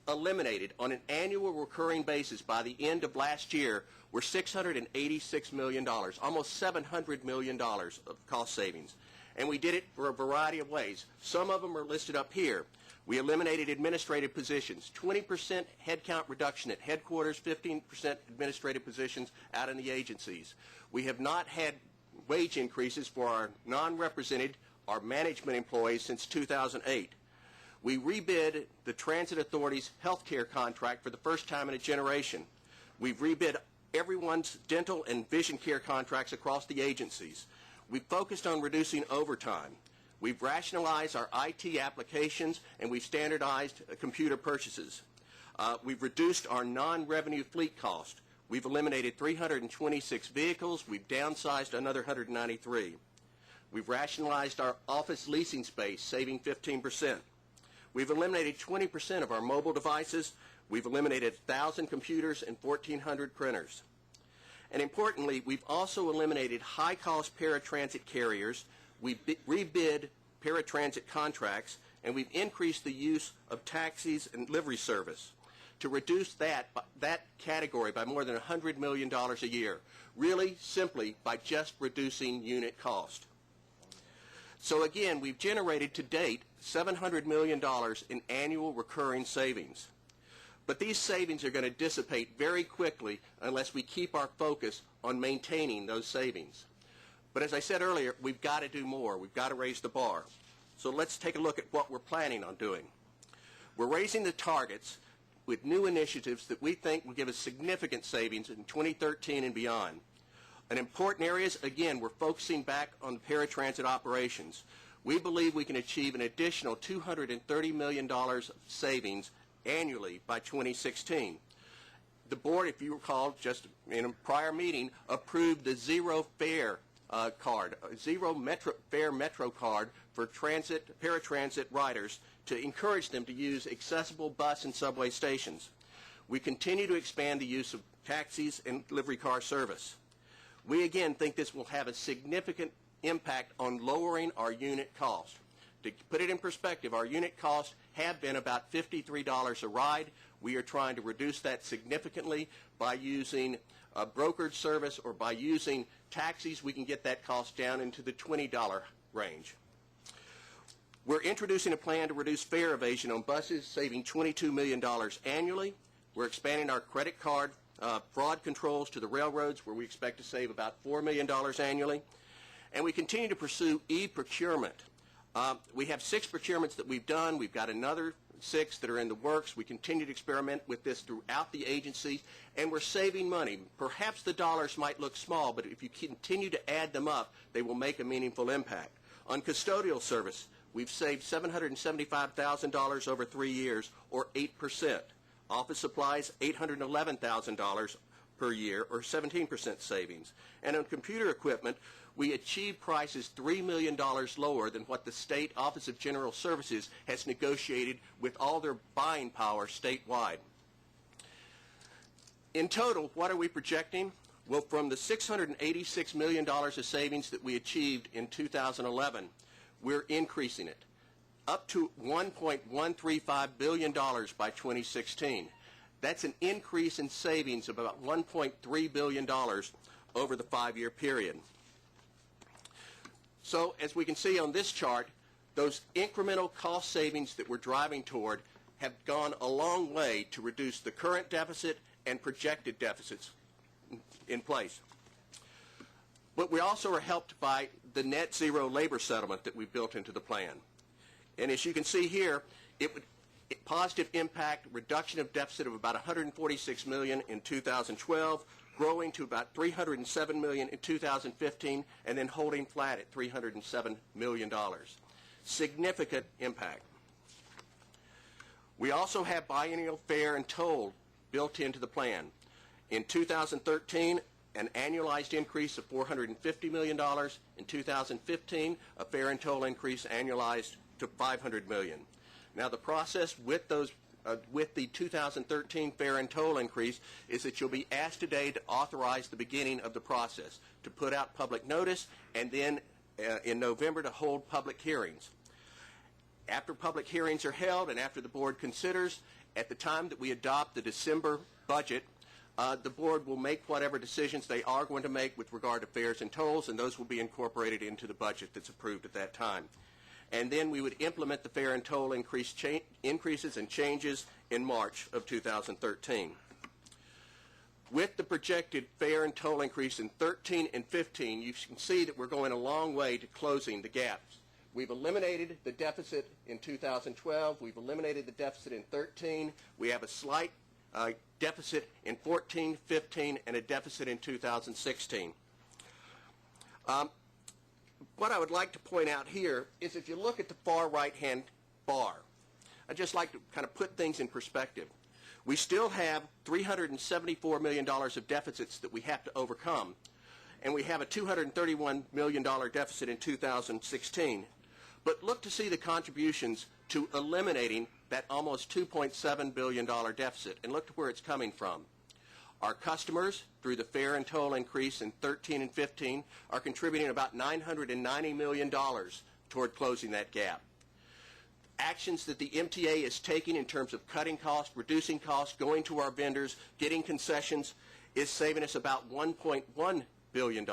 eliminated on an annual recurring basis by the end of last year were $686 million, almost $700 million of cost savings. And we did it for a variety of ways. Some of them are listed up here. We eliminated administrative positions, 20% headcount reduction at headquarters, 15% administrative positions out in the agencies. We have not had wage increases for our non-represented, our management employees since 2008. We rebid the Transit Authority's health care contract for the first time in a generation. We've rebid everyone's dental and vision care contracts across the agencies. We've focused on reducing overtime. We've rationalized our IT applications, and we've standardized computer purchases. We've reduced our non-revenue fleet cost. We've eliminated 326 vehicles. We've downsized another 193. We've rationalized our office leasing space, saving 15%. We've eliminated 20% of our mobile devices. We've eliminated 1,000 computers and 1,400 printers. And importantly, we've also eliminated high-cost paratransit carriers. We've rebid paratransit contracts, and we've increased the use of taxis and livery service to reduce that category by more than $100 million a year, really simply by just reducing unit cost. So again, we've generated to date $700 million in annual recurring savings. But these savings are going to dissipate very quickly unless we keep our focus on maintaining those savings. But as I said earlier, we've got to do more. We've got to raise the bar. So let's take a look at what we're planning on doing. We're raising the targets with new initiatives that we think will give us significant savings in 2013 and beyond. In important areas, again, we're focusing back on paratransit operations. We believe we can achieve an additional $230 million of savings annually by 2016. The board, if you recall, just in a prior meeting, approved the zero fare card, a zero fare Metro card for paratransit riders to encourage them to use accessible bus and subway stations. We continue to expand the use of taxis and delivery car service. We again think this will have a significant impact on lowering our unit cost. To put it in perspective, our unit costs have been about $53 a ride. We are trying to reduce that significantly by using a brokerage service or by using taxis. We can get that cost down into the $20 range. We're introducing a plan to reduce fare evasion on buses, saving $22 million annually. We're expanding our credit card fraud controls to the railroads, where we expect to save about $4 million annually. And we continue to pursue e-procurement. We have 6 procurements that we've done. We've got another 6 that are in the works. We continue to experiment with this throughout the agency, and we're saving money. Perhaps the dollars might look small, but if you continue to add them up, they will make a meaningful impact. On custodial service, we've saved $775,000 over 3 years, or 8%. Office supplies, $811,000 per year, or 17% savings. And on computer equipment, we achieved prices $3 million lower than what the State Office of General Services has negotiated with all their buying power statewide. In total, what are we projecting? Well, from the $686 million of savings that we achieved in 2011, we're increasing it up to $1.135 billion by 2016. That's an increase in savings of about $1.3 billion over the 5-year period. So, as we can see on this chart, those incremental cost savings that we're driving toward have gone a long way to reduce the current deficit and projected deficits in place. But we also are helped by the net zero labor settlement that we built into the plan. And as you can see here, positive impact, reduction of deficit of about $146 million in 2012, growing to about $307 million in 2015, and then holding flat at $307 million. Significant impact. We also have biennial fare and toll built into the plan. In 2013, an annualized increase of $450 million. In 2015, a fare and toll increase annualized to $500 million. Now, the process with the 2013 fare and toll increase is that you'll be asked today to authorize the beginning of the process, to put out public notice, and then in November to hold public hearings. After public hearings are held and after the board considers, at the time that we adopt the December budget, the board will make whatever decisions they are going to make with regard to fares and tolls, and those will be incorporated into the budget that's approved at that time. And then we would implement the fare and toll increases and changes in March of 2013. With the projected fare and toll increase in 13 and 15, you can see that we're going a long way to closing the gaps. We've eliminated the deficit in 2012. We've eliminated the deficit in 13. We have a slight deficit in 14, 15, and a deficit in 2016. What I would like to point out here is if you look at the far right-hand bar, I'd just like to kind of put things in perspective. We still have $374 million of deficits that we have to overcome, and we have a $231 million deficit in 2016. But look to see the contributions to eliminating that almost $2.7 billion deficit, and look to where it's coming from. Our customers, through the fare and toll increase in 13 and 15, are contributing about $990 million toward closing that gap. Actions that the MTA is taking in terms of cutting costs, reducing costs, going to our vendors, getting concessions, is saving us about $1.1 billion.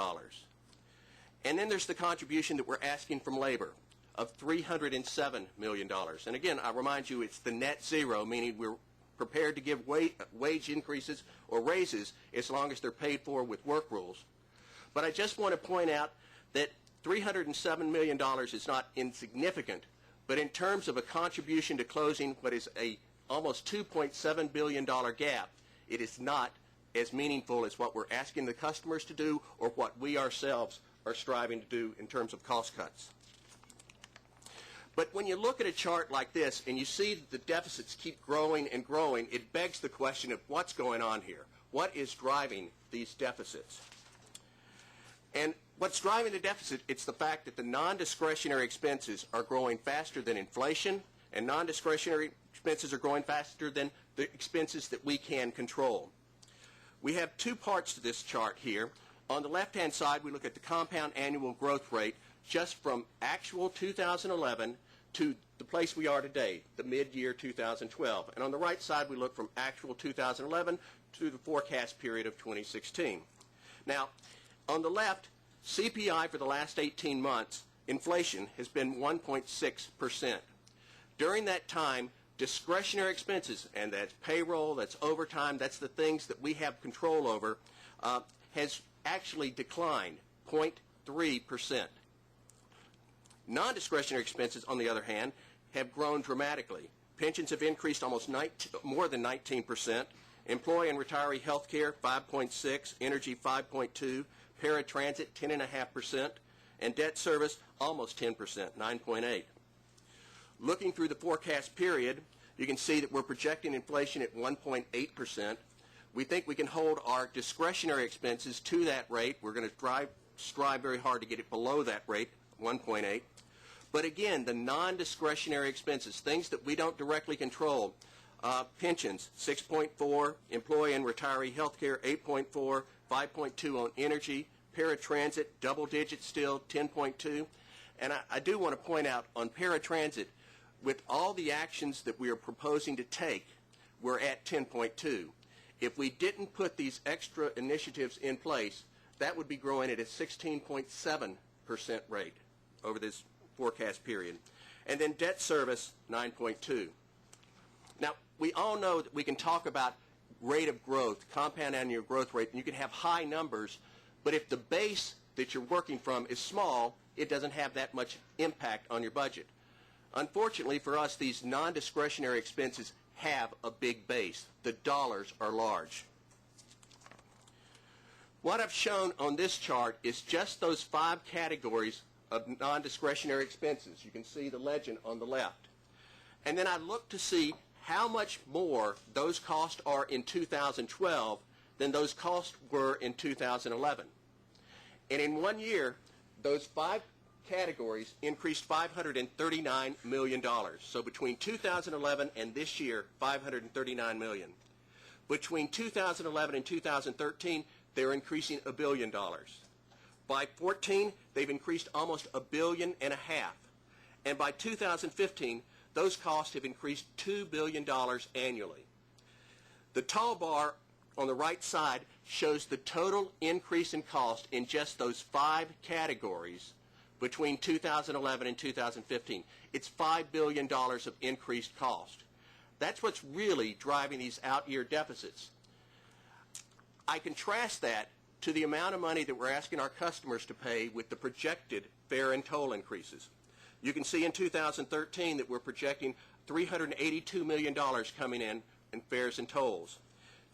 And then there's the contribution that we're asking from labor of $307 million. And again, I remind you, it's the net zero, meaning we're prepared to give wage increases or raises as long as they're paid for with work rules. But I just want to point out that $307 million is not insignificant, but in terms of a contribution to closing what is a almost $2.7 billion gap, it is not as meaningful as what we're asking the customers to do or what we ourselves are striving to do in terms of cost cuts. But when you look at a chart like this and you see that the deficits keep growing and growing, it begs the question of what's going on here. What is driving these deficits? And What's driving the deficit? It's the fact that the non-discretionary expenses are growing faster than inflation, and non-discretionary expenses are growing faster than the expenses that we can control. We have two parts to this chart here. On the left-hand side, we look at the compound annual growth rate just from actual 2011 to the place we are today, the mid-year 2012. And on the right side, we look from actual 2011 to the forecast period of 2016. Now, on the left, CPI for the last 18 months, inflation has been 1.6%. During that time, discretionary expenses, and that's payroll, that's overtime, that's the things that we have control over, has actually declined 0.3%. Non-discretionary expenses, on the other hand, have grown dramatically. Pensions have increased almost more than 19%. Employee and retiree health care, 5.6%. Energy, 5.2%. Paratransit, 10.5%. And debt service, almost 10%, 9.8%. Looking through the forecast period, you can see that we're projecting inflation at 1.8%. We think we can hold our discretionary expenses to that rate. We're going to strive very hard to get it below that rate, 1.8. But again, the non-discretionary expenses, things that we don't directly control, pensions, 6.4, employee and retiree health care, 8.4, 5.2 on energy, paratransit, double digits still, 10.2. And I do want to point out on paratransit, with all the actions that we are proposing to take, we're at 10.2. If we didn't put these extra initiatives in place, that would be growing at a 16.7% rate over this forecast period. And then debt service, 9.2. Now, we all know that we can talk about rate of growth, compound annual growth rate, and you can have high numbers, but if the base that you're working from is small, it doesn't have that much impact on your budget. Unfortunately for us, these non-discretionary expenses have a big base. The dollars are large. What I've shown on this chart is just those 5 categories of non-discretionary expenses. You can see the legend on the left. And then I look to see how much more those costs are in 2012 than those costs were in 2011. And in 1 year, those 5 categories increased $539 million. So between 2011 and this year, $539 million. Between 2011 and 2013, they're increasing $1 billion. By 2014, they've increased almost $1.5 billion. And by 2015, those costs have increased $2 billion annually. The tall bar on the right side shows the total increase in cost in just those 5 categories between 2011 and 2015. It's $5 billion of increased cost. That's what's really driving these out-year deficits. I contrast that to the amount of money that we're asking our customers to pay with the projected fare and toll increases. You can see in 2013 that we're projecting $382 million coming in fares and tolls.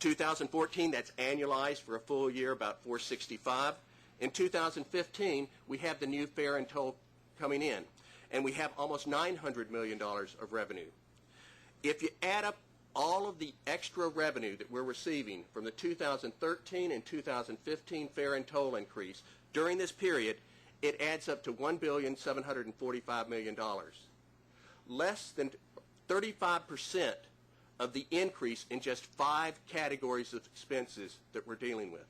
2014, that's annualized for a full year, about $465. In 2015, we have the new fare and toll coming in, and we have almost $900 million of revenue. If you add up all of the extra revenue that we're receiving from the 2013 and 2015 fare and toll increase during this period, it adds up to $1,745 million. Less than 35% of the increase in just 5 categories of expenses that we're dealing with.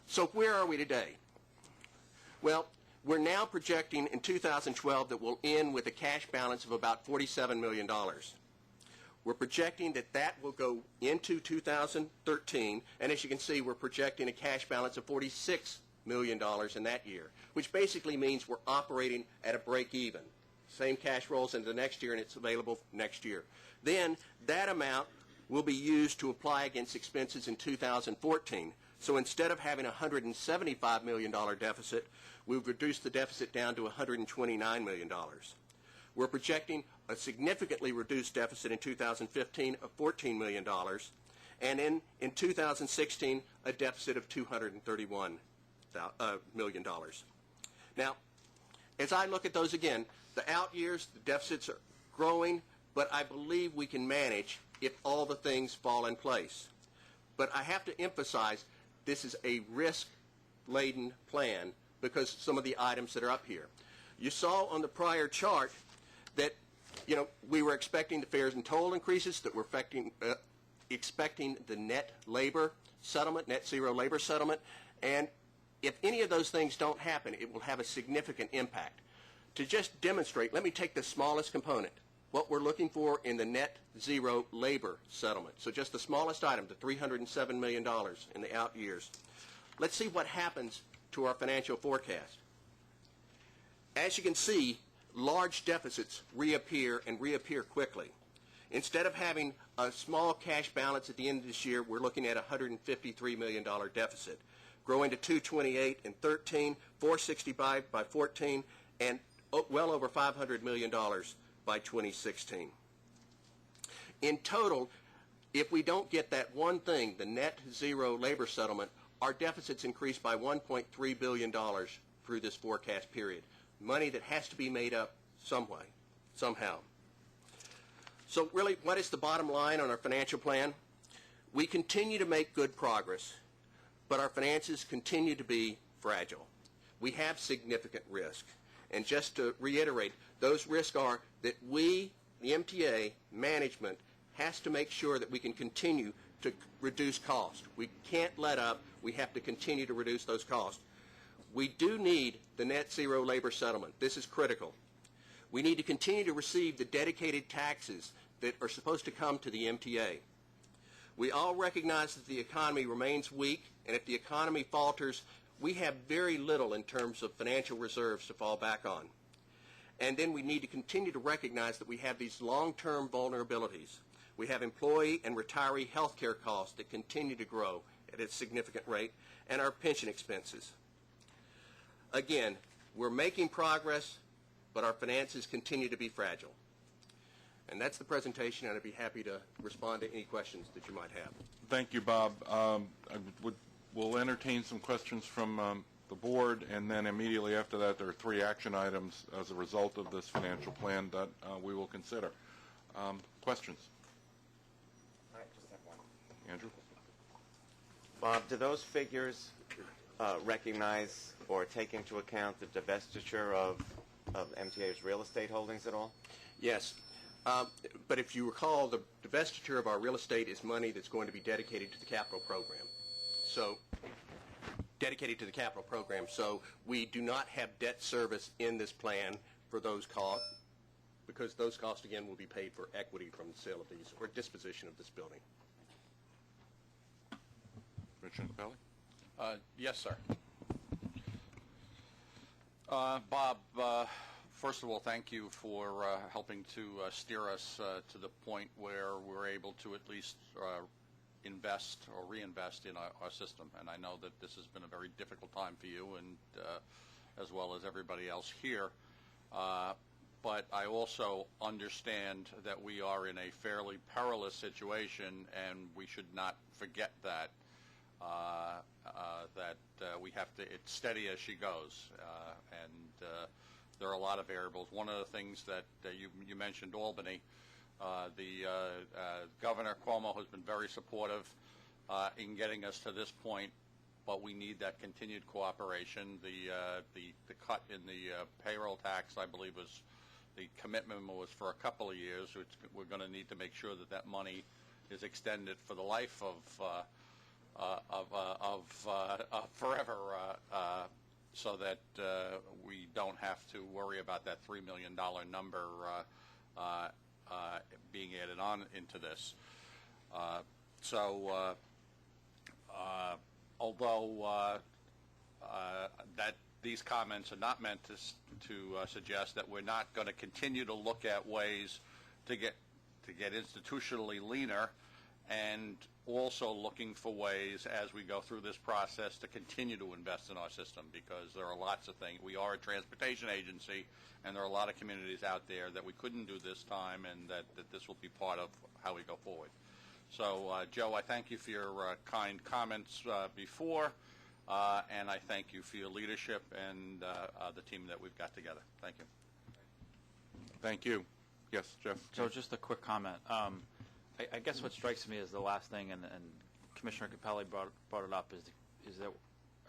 So where are we today? Well, we're now projecting in 2012 that we'll end with a cash balance of about $47 million. We're projecting that that will go into 2013, and as you can see, we're projecting a cash balance of $46 million in that year, which basically means we're operating at a break even. Same cash rolls into the next year, and it's available next year. Then that amount will be used to apply against expenses in 2014. So instead of having a $175 million deficit, we've reduced the deficit down to $129 million. We're projecting a significantly reduced deficit in 2015 of $14 million, and in 2016, a deficit of $231 million. Now, as I look at those again, the out years, the deficits are growing, but I believe we can manage if all the things fall in place. But I have to emphasize, this is a risk-laden plan because some of the items that are up here. You saw on the prior chart that, we were expecting the fares and toll increases, that we're expecting the net labor settlement, net zero labor settlement, and if any of those things don't happen, it will have a significant impact. To just demonstrate, let me take the smallest component, what we're looking for in the net zero labor settlement. So just the smallest item, the $307 million in the out years. Let's see what happens to our financial forecast. As you can see, large deficits reappear and reappear quickly. Instead of having a small cash balance at the end of this year, we're looking at a $153 million deficit, growing to $228 in 13, $465 by 14, and well over $500 million by 2016. In total, if we don't get that one thing, the net zero labor settlement, our deficits increase by $1.3 billion through this forecast period. Money that has to be made up some way, somehow. So really, what is the bottom line on our financial plan? We continue to make good progress, but our finances continue to be fragile. We have significant risk. And just to reiterate, those risks are that we, the MTA management, has to make sure that we can continue to reduce costs. We can't let up. We have to continue to reduce those costs. We do need the net zero labor settlement. This is critical. We need to continue to receive the dedicated taxes that are supposed to come to the MTA. We all recognize that the economy remains weak, and if the economy falters, we have very little in terms of financial reserves to fall back on. And then we need to continue to recognize that we have these long-term vulnerabilities. We have employee and retiree health care costs that continue to grow at a significant rate, and our pension expenses. Again, we're making progress, but our finances continue to be fragile. And that's the presentation, and I'd be happy to respond to any questions that you might have. Thank you, Bob. We'll entertain some questions from the board, and then immediately after that there are 3 action items as a result of this financial plan that we will consider. Questions? I just have one. Andrew? Bob, do those figures recognize or take into account the divestiture of MTA's real estate holdings at all? Yes. But if you recall, the divestiture of our real estate is money that's going to be dedicated to the capital program. So, we do not have debt service in this plan for those costs, because those costs, again, will be paid for equity from the sale of these or disposition of this building. Richard Capelli? Yes, sir. Bob, first of all, thank you for helping to steer us to the point where we're able to at least invest or reinvest in our system. And I know that this has been a very difficult time for you, and as well as everybody else here. But I also understand that we are in a fairly perilous situation, and we should not forget that. We have to, it's steady as she goes, and there are a lot of variables. One of the things that you mentioned, Albany, the Governor Cuomo has been very supportive in getting us to this point, but we need that continued cooperation. The cut in the payroll tax, I believe, was the commitment was for a couple of years. We're going to need to make sure that that money is extended for the life of forever, so that we don't have to worry about that $3 million number being added on into this. Although that these comments are not meant to suggest that we're not going to continue to look at ways to get institutionally leaner, and also looking for ways as we go through this process to continue to invest in our system, because there are lots of things. We are a transportation agency, and there are a lot of communities out there that we couldn't do this time, and that this will be part of how we go forward. So, Joe, I thank you for your kind comments before, and I thank you for your leadership and the team that we've got together. Thank you. Thank you. Yes, Jeff? So just a quick comment. I guess what strikes me as the last thing, and Commissioner Capelli brought it up, is that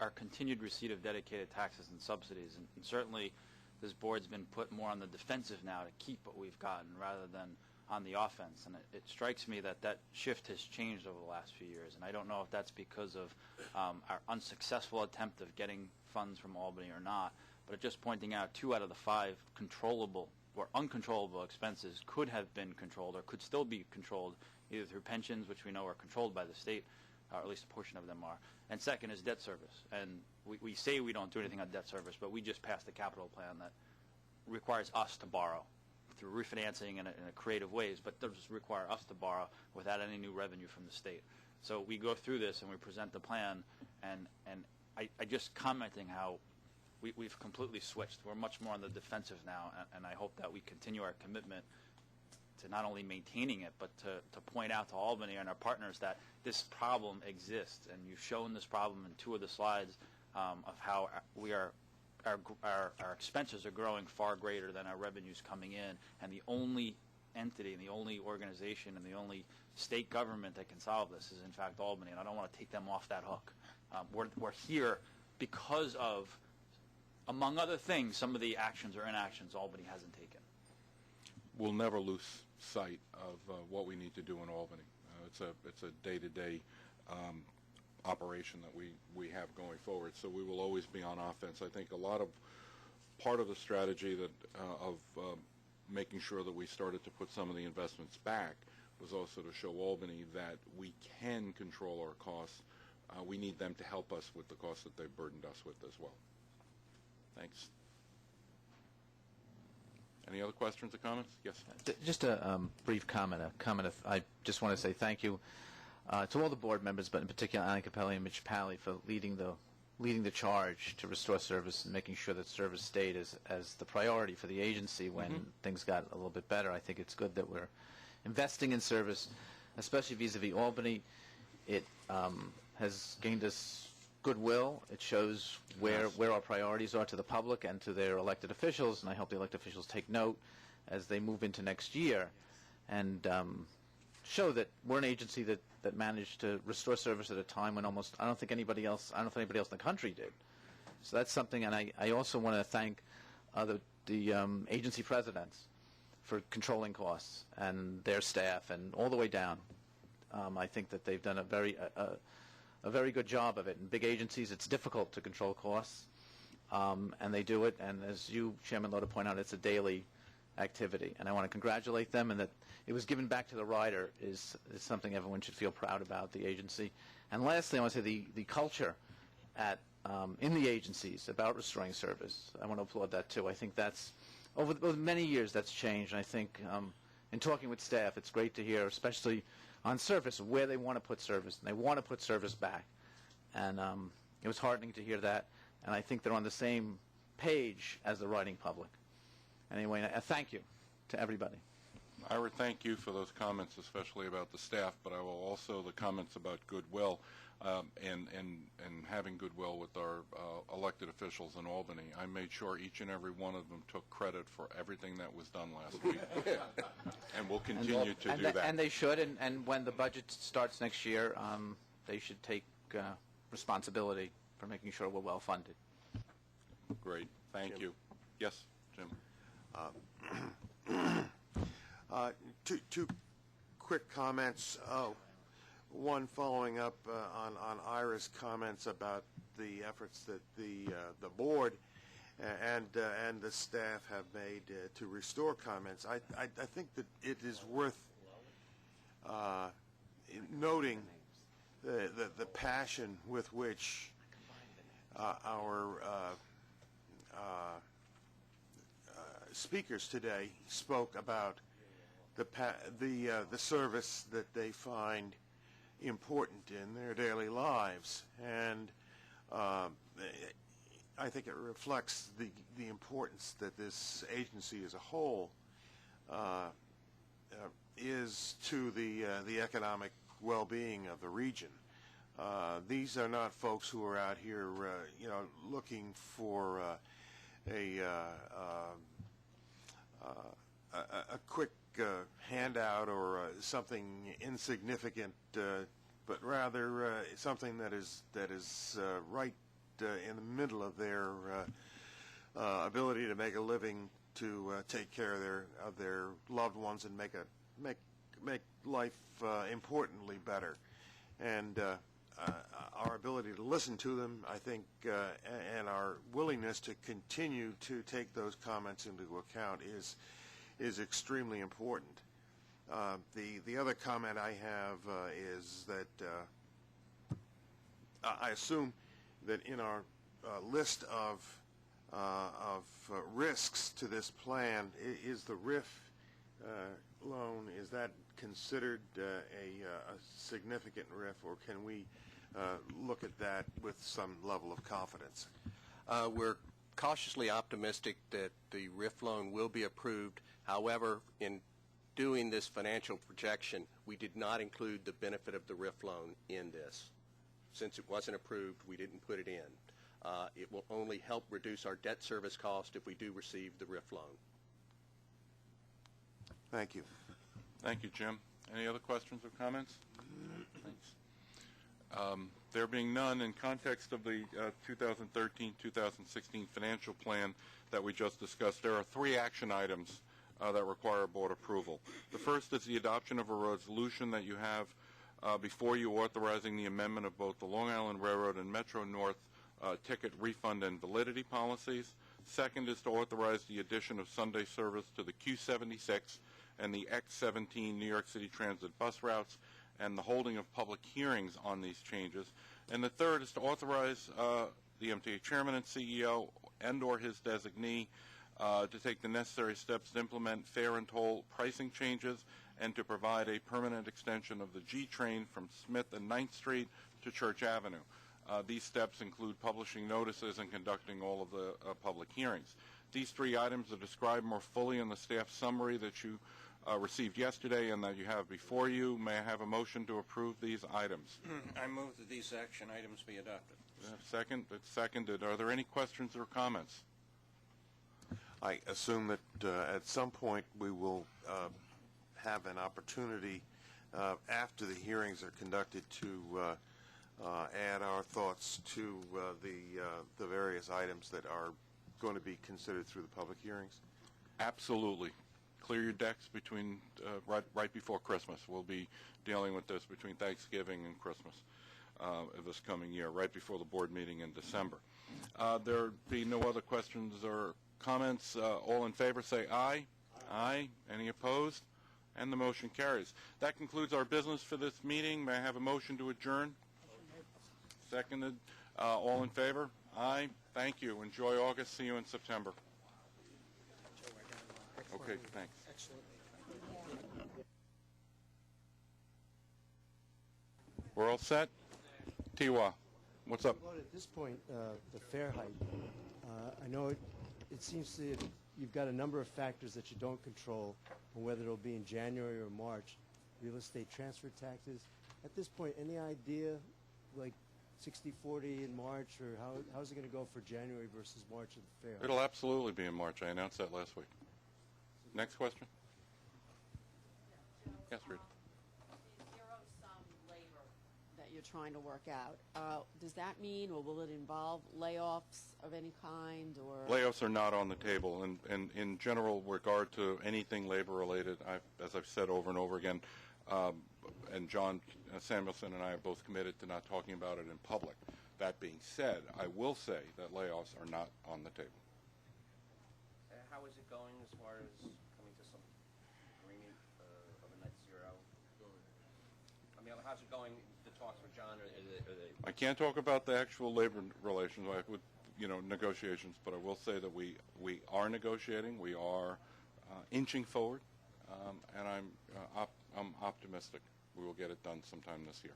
our continued receipt of dedicated taxes and subsidies, and certainly this board's been put more on the defensive now to keep what we've gotten rather than on the offense, and it strikes me that that shift has changed over the last few years, and I don't know if that's because of our unsuccessful attempt of getting funds from Albany or not, but just pointing out 2 out of the 5 controllable or uncontrollable expenses could have been controlled or could still be controlled either through pensions, which we know are controlled by the state, or at least a portion of them are, and second is debt service. And we say we don't do anything on debt service, but we just passed a capital plan that requires us to borrow through refinancing in a creative ways, but does require us to borrow without any new revenue from the state. So we go through this and we present the plan, and I just commenting how we've completely switched. We're much more on the defensive now, and I hope that we continue our commitment to not only maintaining it, but to point out to Albany and our partners that this problem exists, and you've shown this problem in 2 of the slides of how our expenses are growing far greater than our revenues coming in, and the only entity and the only organization and the only state government that can solve this is in fact Albany, and I don't want to take them off that hook. We're here because of, among other things, some of the actions or inactions Albany hasn't taken. We'll never lose sight of what we need to do in Albany. It's a day-to-day operation that we have going forward, so we will always be on offense. I think part of the strategy that of making sure that we started to put some of the investments back was also to show Albany that we can control our costs. We need them to help us with the costs that they've burdened us with as well. Thanks. Any other questions or comments? Yes. Just a brief comment. I just want to say thank you to all the board members, but in particular Anna Capelli and Mitch Pally for leading the charge to restore service and making sure that service stayed as the priority for the agency when things got a little bit better. I think it's good that we're investing in service, especially vis-a-vis Albany. It has gained us goodwill. It shows where our priorities are to the public and to their elected officials, and I hope the elected officials take note as they move into next year and show that we're an agency that managed to restore service at a time when I don't think anybody else in the country did. So that's something, and I also want to thank the agency presidents for controlling costs and their staff and all the way down. I think that they've done a very good job of it. In big agencies, it's difficult to control costs, and they do it. And as you, Chairman Loda, point out, it's a daily activity. And I want to congratulate them, and that it was given back to the rider is something everyone should feel proud about, the agency. And lastly, I want to say the culture in the agencies about restoring service. I want to applaud that too. I think that's over many years that's changed. And I think in talking with staff, it's great to hear, especially on service, where they want to put service, and they want to put service back. And it was heartening to hear that, and I think they're on the same page as the riding public. Anyway, a thank you to everybody. I would thank you for those comments, especially about the staff, but I will also the comments about goodwill and having goodwill with our elected officials in Albany. I made sure each and every one of them took credit for everything that was done last week, and we'll continue to do that. And they should, and when the budget starts next year, they should take responsibility for making sure we're well funded. Great. Thank you. Yes, Jim. Two quick comments. One following up on Ira's comments about the efforts that the board and the staff have made to restore comments. I think that it is worth noting the passion with which our speakers today spoke about the service that they find important in their daily lives, and I think it reflects the importance that this agency as a whole is to the economic well-being of the region. These are not folks who are out here, looking for a quick handout or something insignificant but rather something that is right in the middle of their ability to make a living, to take care of their loved ones and make life importantly better. And our ability to listen to them, I think, and our willingness to continue to take those comments into account is extremely important. The other comment I have is that I assume that in our list of risks to this plan, is the RIF loan, is that considered a significant RIF, or can we look at that with some level of confidence? We're cautiously optimistic that the RIF loan will be approved. However, in doing this financial projection, we did not include the benefit of the RIF loan in this. Since it wasn't approved, we didn't put it in. It will only help reduce our debt service cost if we do receive the RIF loan. Thank you. Thank you, Jim. Any other questions or comments? Thanks. There being none, in context of the 2013-2016 financial plan that we just discussed, there are 3 action items that require board approval. The first is the adoption of a resolution that you have before you, authorizing the amendment of both the Long Island Railroad and Metro North ticket refund and validity policies. Second is to authorize the addition of Sunday service to the Q76 and the X17 New York City Transit bus routes, and the holding of public hearings on these changes. And the third is to authorize the MTA chairman and CEO and/or his designee to take the necessary steps to implement fare and toll pricing changes and to provide a permanent extension of the G train from Smith and 9th Street to Church Avenue. These steps include publishing notices and conducting all of the public hearings. These 3 items are described more fully in the staff summary that you received yesterday and that you have before you. May I have a motion to approve these items? I move that these action items be adopted. Second. It's seconded. Are there any questions or comments? I assume that at some point we will have an opportunity after the hearings are conducted to add our thoughts to the various items that are going to be considered through the public hearings. Absolutely. Clear your decks between right before Christmas. We'll be dealing with this between Thanksgiving and Christmas this coming year, right before the board meeting in December. There be no other questions or comments. All in favor say aye. Aye. Any opposed? And the motion carries. That concludes our business for this meeting. May I have a motion to adjourn? Seconded. All in favor? Aye. Thank you. Enjoy August. See you in September. Okay, thanks. We're all set? Tiwa, what's up? At this point, the fare hike, I know it seems that you've got a number of factors that you don't control, and whether it'll be in January or March. Real estate transfer taxes. At this point, any idea, like 60-40 in March, or how's it going to go for January versus March of the fare? It'll absolutely be in March. I announced that last week. Next question. Yes, Rita. Zero-sum labor that you're trying to work out, does that mean, or will it involve layoffs of any kind, or? Layoffs are not on the table, and in general regard to anything labor-related, as I've said over and over again, and John Samuelson and I are both committed to not talking about it in public. That being said, I will say that layoffs are not on the table. How is it going as far as coming to some agreement of a net zero? I mean, how's it going, the talks with John? I can't talk about the actual labor relations with, negotiations, but I will say that we are negotiating. We are inching forward, and I'm optimistic we will get it done sometime this year.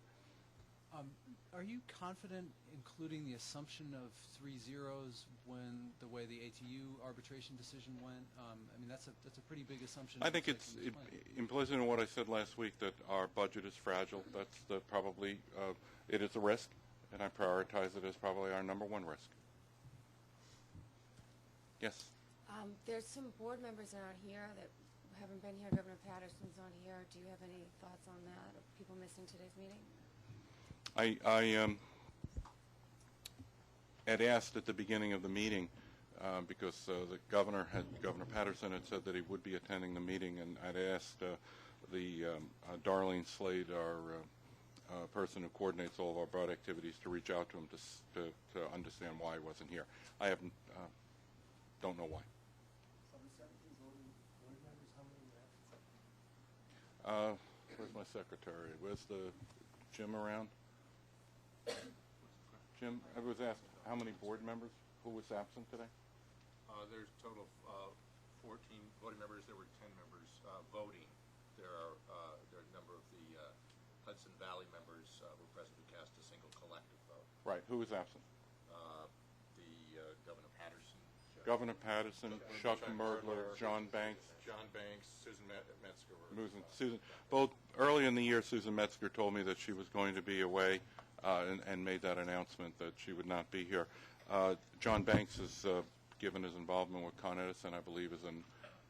Are you confident including the assumption of 3 zeros when the way the ATU arbitration decision went? I mean, that's a pretty big assumption. I think it's implicit in what I said last week that our budget is fragile. That's probably it is a risk, and I prioritize it as probably our number 1 risk. Yes. There's some board members that aren't here that haven't been here. Governor Patterson's not here. Do you have any thoughts on that? Are people missing today's meeting? I had asked at the beginning of the meeting because the Governor Patterson had said that he would be attending the meeting, and I'd asked Darlene Slade, our person who coordinates all of our broad activities, to reach out to him to understand why he wasn't here. I haven't, don't know why. Where's my secretary? Where's the Jim around? Jim, I was asked how many board members who was absent today? There's a total of 14 voting members. There were 10 members voting. There are a number of the Hudson Valley members were present who cast a single collective vote. Right. Who was absent? Governor Patterson. Governor Patterson, Chuck Mergler, John Banks. John Banks, Susan Metzger. Susan, both early in the year, Susan Metzger told me that she was going to be away and made that announcement that she would not be here. John Banks has given his involvement with Con Edison, I believe, is in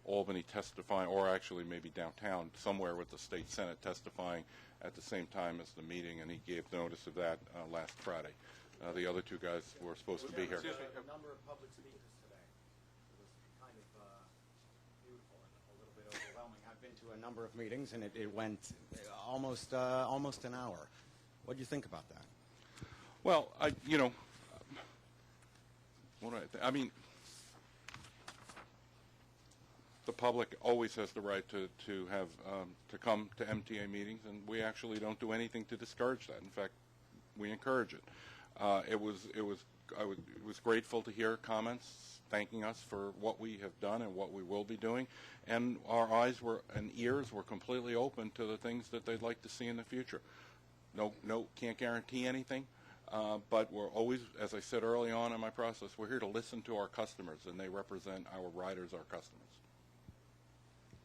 Albany testifying, or actually maybe downtown, somewhere with the state senate testifying at the same time as the meeting, and he gave notice of that last Friday. The other two guys were supposed to be here. A number of public speakers today. It was kind of beautiful and a little bit overwhelming. I've been to a number of meetings, and it went almost an hour. What do you think about that? Well, what do I think? I mean, the public always has the right to have to come to MTA meetings, and we actually don't do anything to discourage that. In fact, we encourage it. I was grateful to hear comments thanking us for what we have done and what we will be doing, and our eyes and ears were completely open to the things that they'd like to see in the future. No, can't guarantee anything, but we're always, as I said early on in my process, we're here to listen to our customers, and they represent our riders, our customers.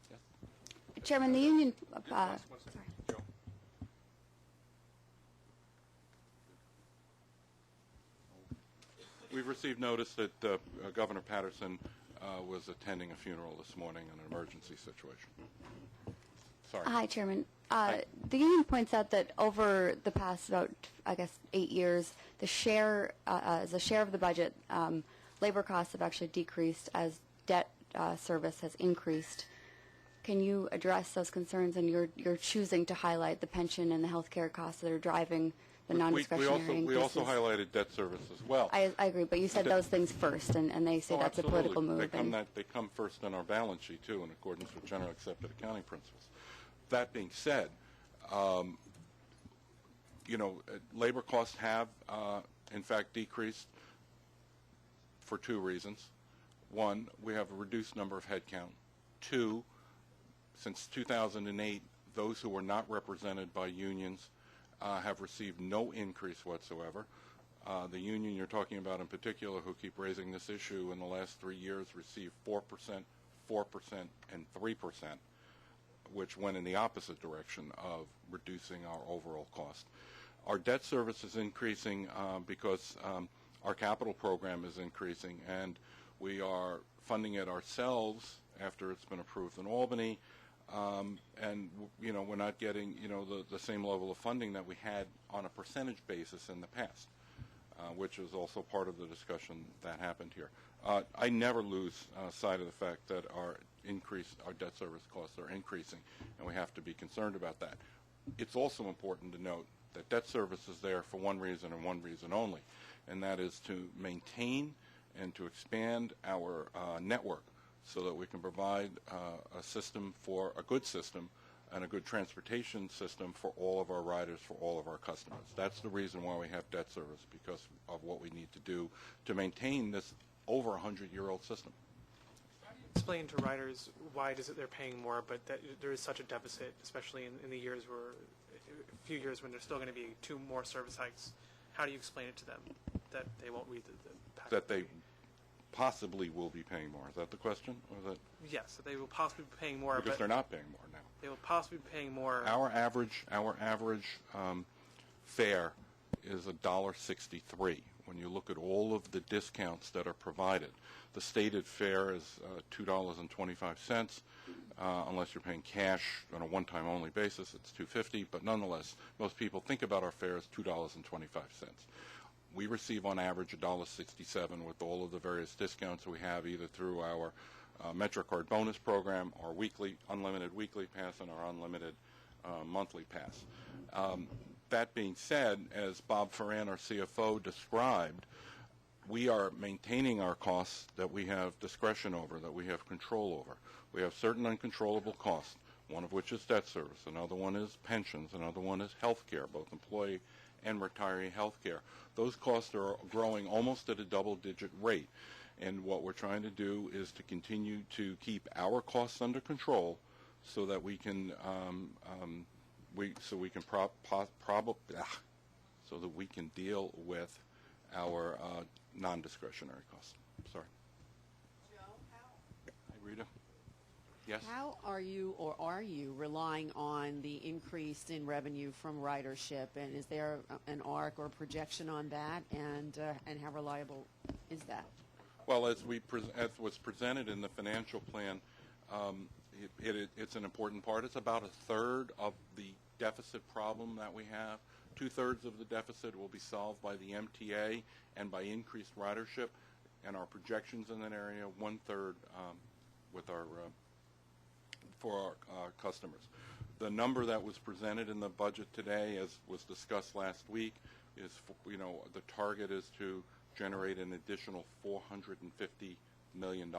Yes? Chairman, the union. Sorry. We've received notice that Governor Patterson was attending a funeral this morning in an emergency situation. Sorry. Hi, Chairman. The union points out that over the past about, 8 years, the share, as a share of the budget, labor costs have actually decreased as debt service has increased. Can you address those concerns? And you're choosing to highlight the pension and the health care costs that are driving the non-discretionary increases. We also highlighted debt service as well. I agree, but you said those things first, and they say that's absolutely. A political move. They come first on our balance sheet, too, in accordance with generally accepted accounting principles. That being said, labor costs have, in fact, decreased for two reasons. One, we have a reduced number of headcount. Two, since 2008, those who were not represented by unions have received no increase whatsoever. The union you're talking about in particular, who keep raising this issue in the last 3 years, received 4%, 4%, and 3%, which went in the opposite direction of reducing our overall cost. Our debt service is increasing because our capital program is increasing, and we are funding it ourselves after it's been approved in Albany. And we're not getting the same level of funding that we had on a percentage basis in the past, which is also part of the discussion that happened here. I never lose sight of the fact that our debt service costs are increasing, and we have to be concerned about that. It's also important to note that debt service is there for one reason and one reason only, and that is to maintain and to expand our network, so that we can provide a good system and a good transportation system for all of our riders, for all of our customers. That's the reason why we have debt service, because of what we need to do to maintain this over 100-year-old system. How do you explain to riders why it is that they're paying more, but that there is such a deficit, especially in the years where, a few years when there's still going to be 2 more service hikes? How do you explain it to them that they won't read the package? That they possibly will be paying more. Is that the question? Or is that yes, that they will possibly be paying more. Because they're not paying more now. They will possibly be paying more. Our average fare is $1.63. When you look at all of the discounts that are provided, the stated fare is $2.25. unless you're paying cash on a one-time only basis, it's $2.50, but nonetheless, most people think about our fare as $2.25. We receive on average $1.67 with all of the various discounts we have, either through our MetroCard bonus program, our weekly, unlimited weekly pass, and our unlimited monthly pass. That being said, as Bob Ferran, our CFO, described, we are maintaining our costs that we have discretion over, that we have control over. We have certain uncontrollable costs, one of which is debt service, another one is pensions, another one is health care, both employee and retiree health care. Those costs are growing almost at a double-digit rate, and what we're trying to do is to continue to keep our costs under control so that we can so that we can deal with our non-discretionary costs. Sorry. Joe, Hi, Rita. Yes. how are you relying on the increase in revenue from ridership, and is there an arc or projection on that, and how reliable is that? Well, as was presented in the financial plan, it's an important part. It's about a third of the deficit problem that we have. 2/3 of the deficit will be solved by the MTA and by increased ridership, and our projections in that area, 1/3 with our for our customers. The number that was presented in the budget today, as was discussed last week, is the target is to generate an additional $450 million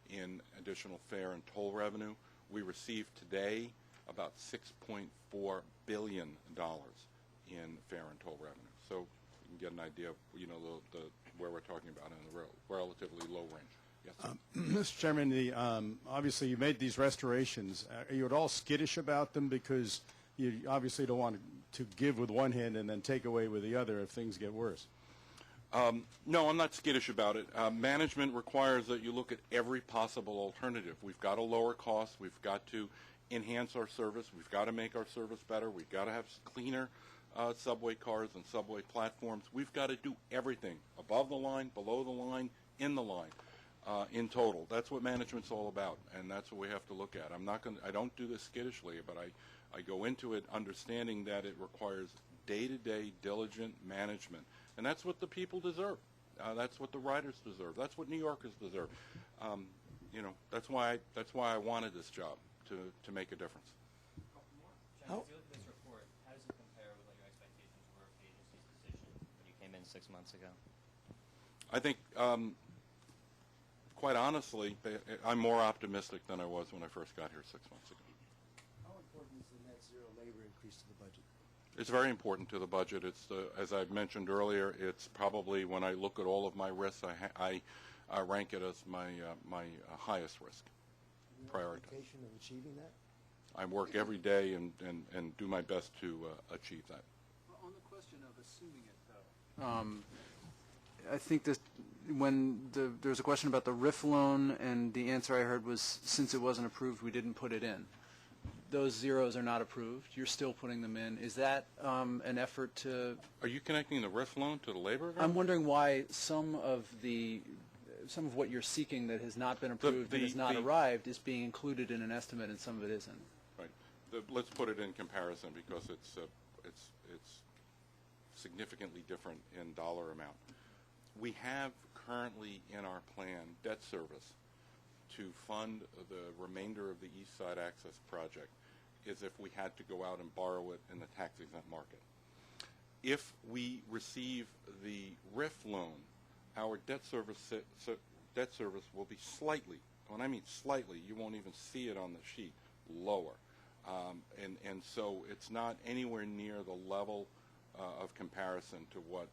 in additional fare and toll revenue. We received today about $6.4 billion in fare and toll revenue. So you can get an idea of where we're talking about in the relatively low range. Yes. Mr. Chairman, obviously you made these restorations. Are you at all skittish about them, because you obviously don't want to give with one hand and then take away with the other if things get worse? No, I'm not skittish about it. Management requires that you look at every possible alternative. We've got to lower costs. We've got to enhance our service. We've got to make our service better. We've got to have cleaner subway cars and subway platforms. We've got to do everything, above the line, below the line, in the line, in total. That's what management's all about, and that's what we have to look at. I don't do this skittishly, but I go into it understanding that it requires day-to-day diligent management. And that's what the people deserve. That's what the riders deserve. That's what New Yorkers deserve. That's why I wanted this job, to make a difference. John, as you look at this report, how does it compare with what your expectations were of the agency's decision when you came in 6 months ago? I think, quite honestly, I'm more optimistic than I was when I first got here 6 months ago. How important is the net zero labor increase to the budget? It's very important to the budget. It's as I've mentioned earlier, it's probably, when I look at all of my risks, I rank it as my highest risk priority. Expectation of achieving that? I work every day and do my best to achieve that. On the question of assuming it, though, I think that when there was a question about the RIF loan, and the answer I heard was, since it wasn't approved, we didn't put it in. Those zeros are not approved. You're still putting them in. Is that an effort to... Are you connecting the RIF loan to the labor agreement? I'm wondering why some of what you're seeking that has not been approved and has not arrived is being included in an estimate and some of it isn't. Right. Let's put it in comparison, because it's significantly different in dollar amount. We have currently in our plan debt service to fund the remainder of the East Side Access Project, is if we had to go out and borrow it in the tax-exempt market. If we receive the RIF loan, our debt service will be slightly, when I mean slightly, you won't even see it on the sheet, lower. And so it's not anywhere near the level of comparison to what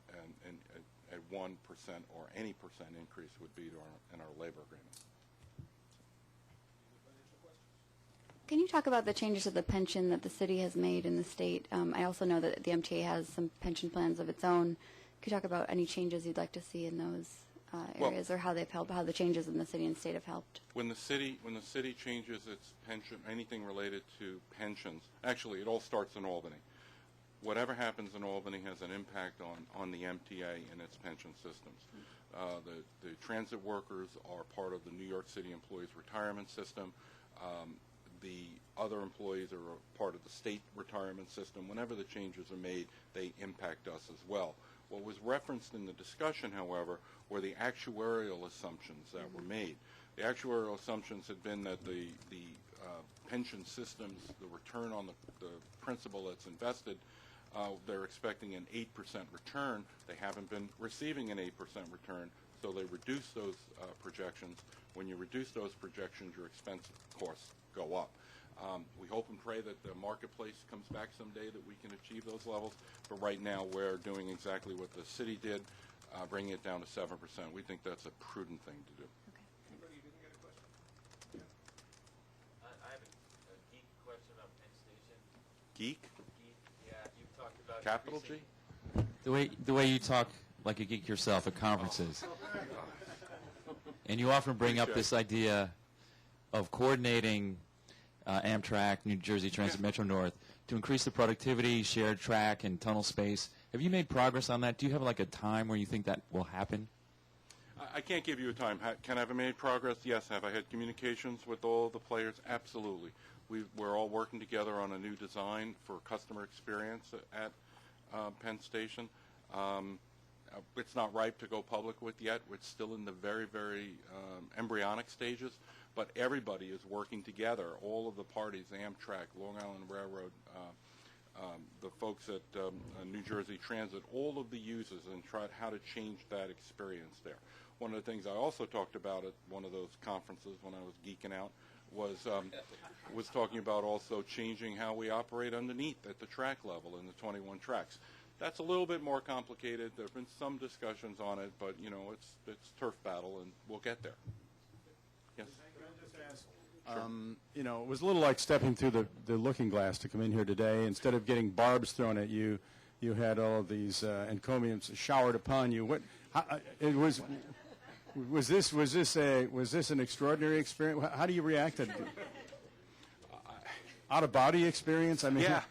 a 1% or any percent increase would be in our labor agreement. Can you talk about the changes to the pension that the city has made in the state? I also know that the MTA has some pension plans of its own. Could you talk about any changes you'd like to see in those areas, or how they've helped, how the changes in the city and state have helped? When the city changes its pension, anything related to pensions, actually it all starts in Albany. Whatever happens in Albany has an impact on the MTA and its pension systems. The transit workers are part of the New York City Employees Retirement System. The other employees are a part of the state retirement system. Whenever the changes are made, they impact us as well. What was referenced in the discussion, however, were the actuarial assumptions that were made. The actuarial assumptions had been that the pension systems, the return on the principal that's invested, they're expecting an 8% return. They haven't been receiving an 8% return, so they reduce those projections. When you reduce those projections, your expense costs go up. We hope and pray that the marketplace comes back someday that we can achieve those levels, but right now we're doing exactly what the city did, bringing it down to 7%. We think that's a prudent thing to do. Anybody who didn't get a question? I have a geek question about Penn Station. Geek? Geek, yeah, you've talked about Capital G? The way you talk like a geek yourself at conferences. And you often bring up this idea of coordinating Amtrak, New Jersey Transit, Metro North to increase the productivity, shared track, and tunnel space. Have you made progress on that? Do you have like a time where you think that will happen? I can't give you a time. Can I have made progress? Yes. Have I had communications with all the players? Absolutely. We're all working together on a new design for customer experience at Penn Station. It's not ripe to go public with yet. It's still in the very, very embryonic stages. But everybody is working together. All of the parties, Amtrak, Long Island Railroad, the folks at New Jersey Transit, all of the users, and tried how to change that experience there. One of the things I also talked about at one of those conferences when I was geeking out was talking about also changing how we operate underneath at the track level in the 21 tracks. That's a little bit more complicated. There have been some discussions on it, but you know, it's turf battle, and we'll get there. Yes. You know, it was a little like stepping through the looking glass to come in here today. Instead of getting barbs thrown at you, you had all of these encomiums showered upon you. Was this an extraordinary experience? How do you react to it? Out of body experience? I mean, yeah.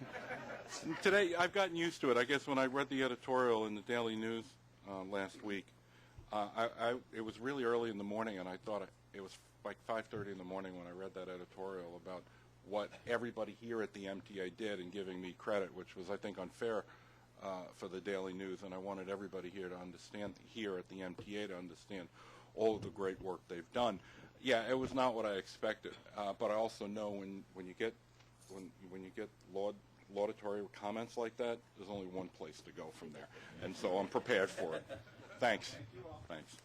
Today I've gotten used to it. I guess when I read the editorial in the Daily News last week, it was really early in the morning, and I thought it was like 5:30 in the morning when I read that editorial about what everybody here at the MTA did and giving me credit, which was, I think, unfair for the Daily News, and I wanted everybody here to understand, here at the MTA, to understand all of the great work they've done. Yeah, it was not what I expected, but I also know when you get laudatory comments like that, there's only one place to go from there, and so I'm prepared for it. Thanks. Thanks.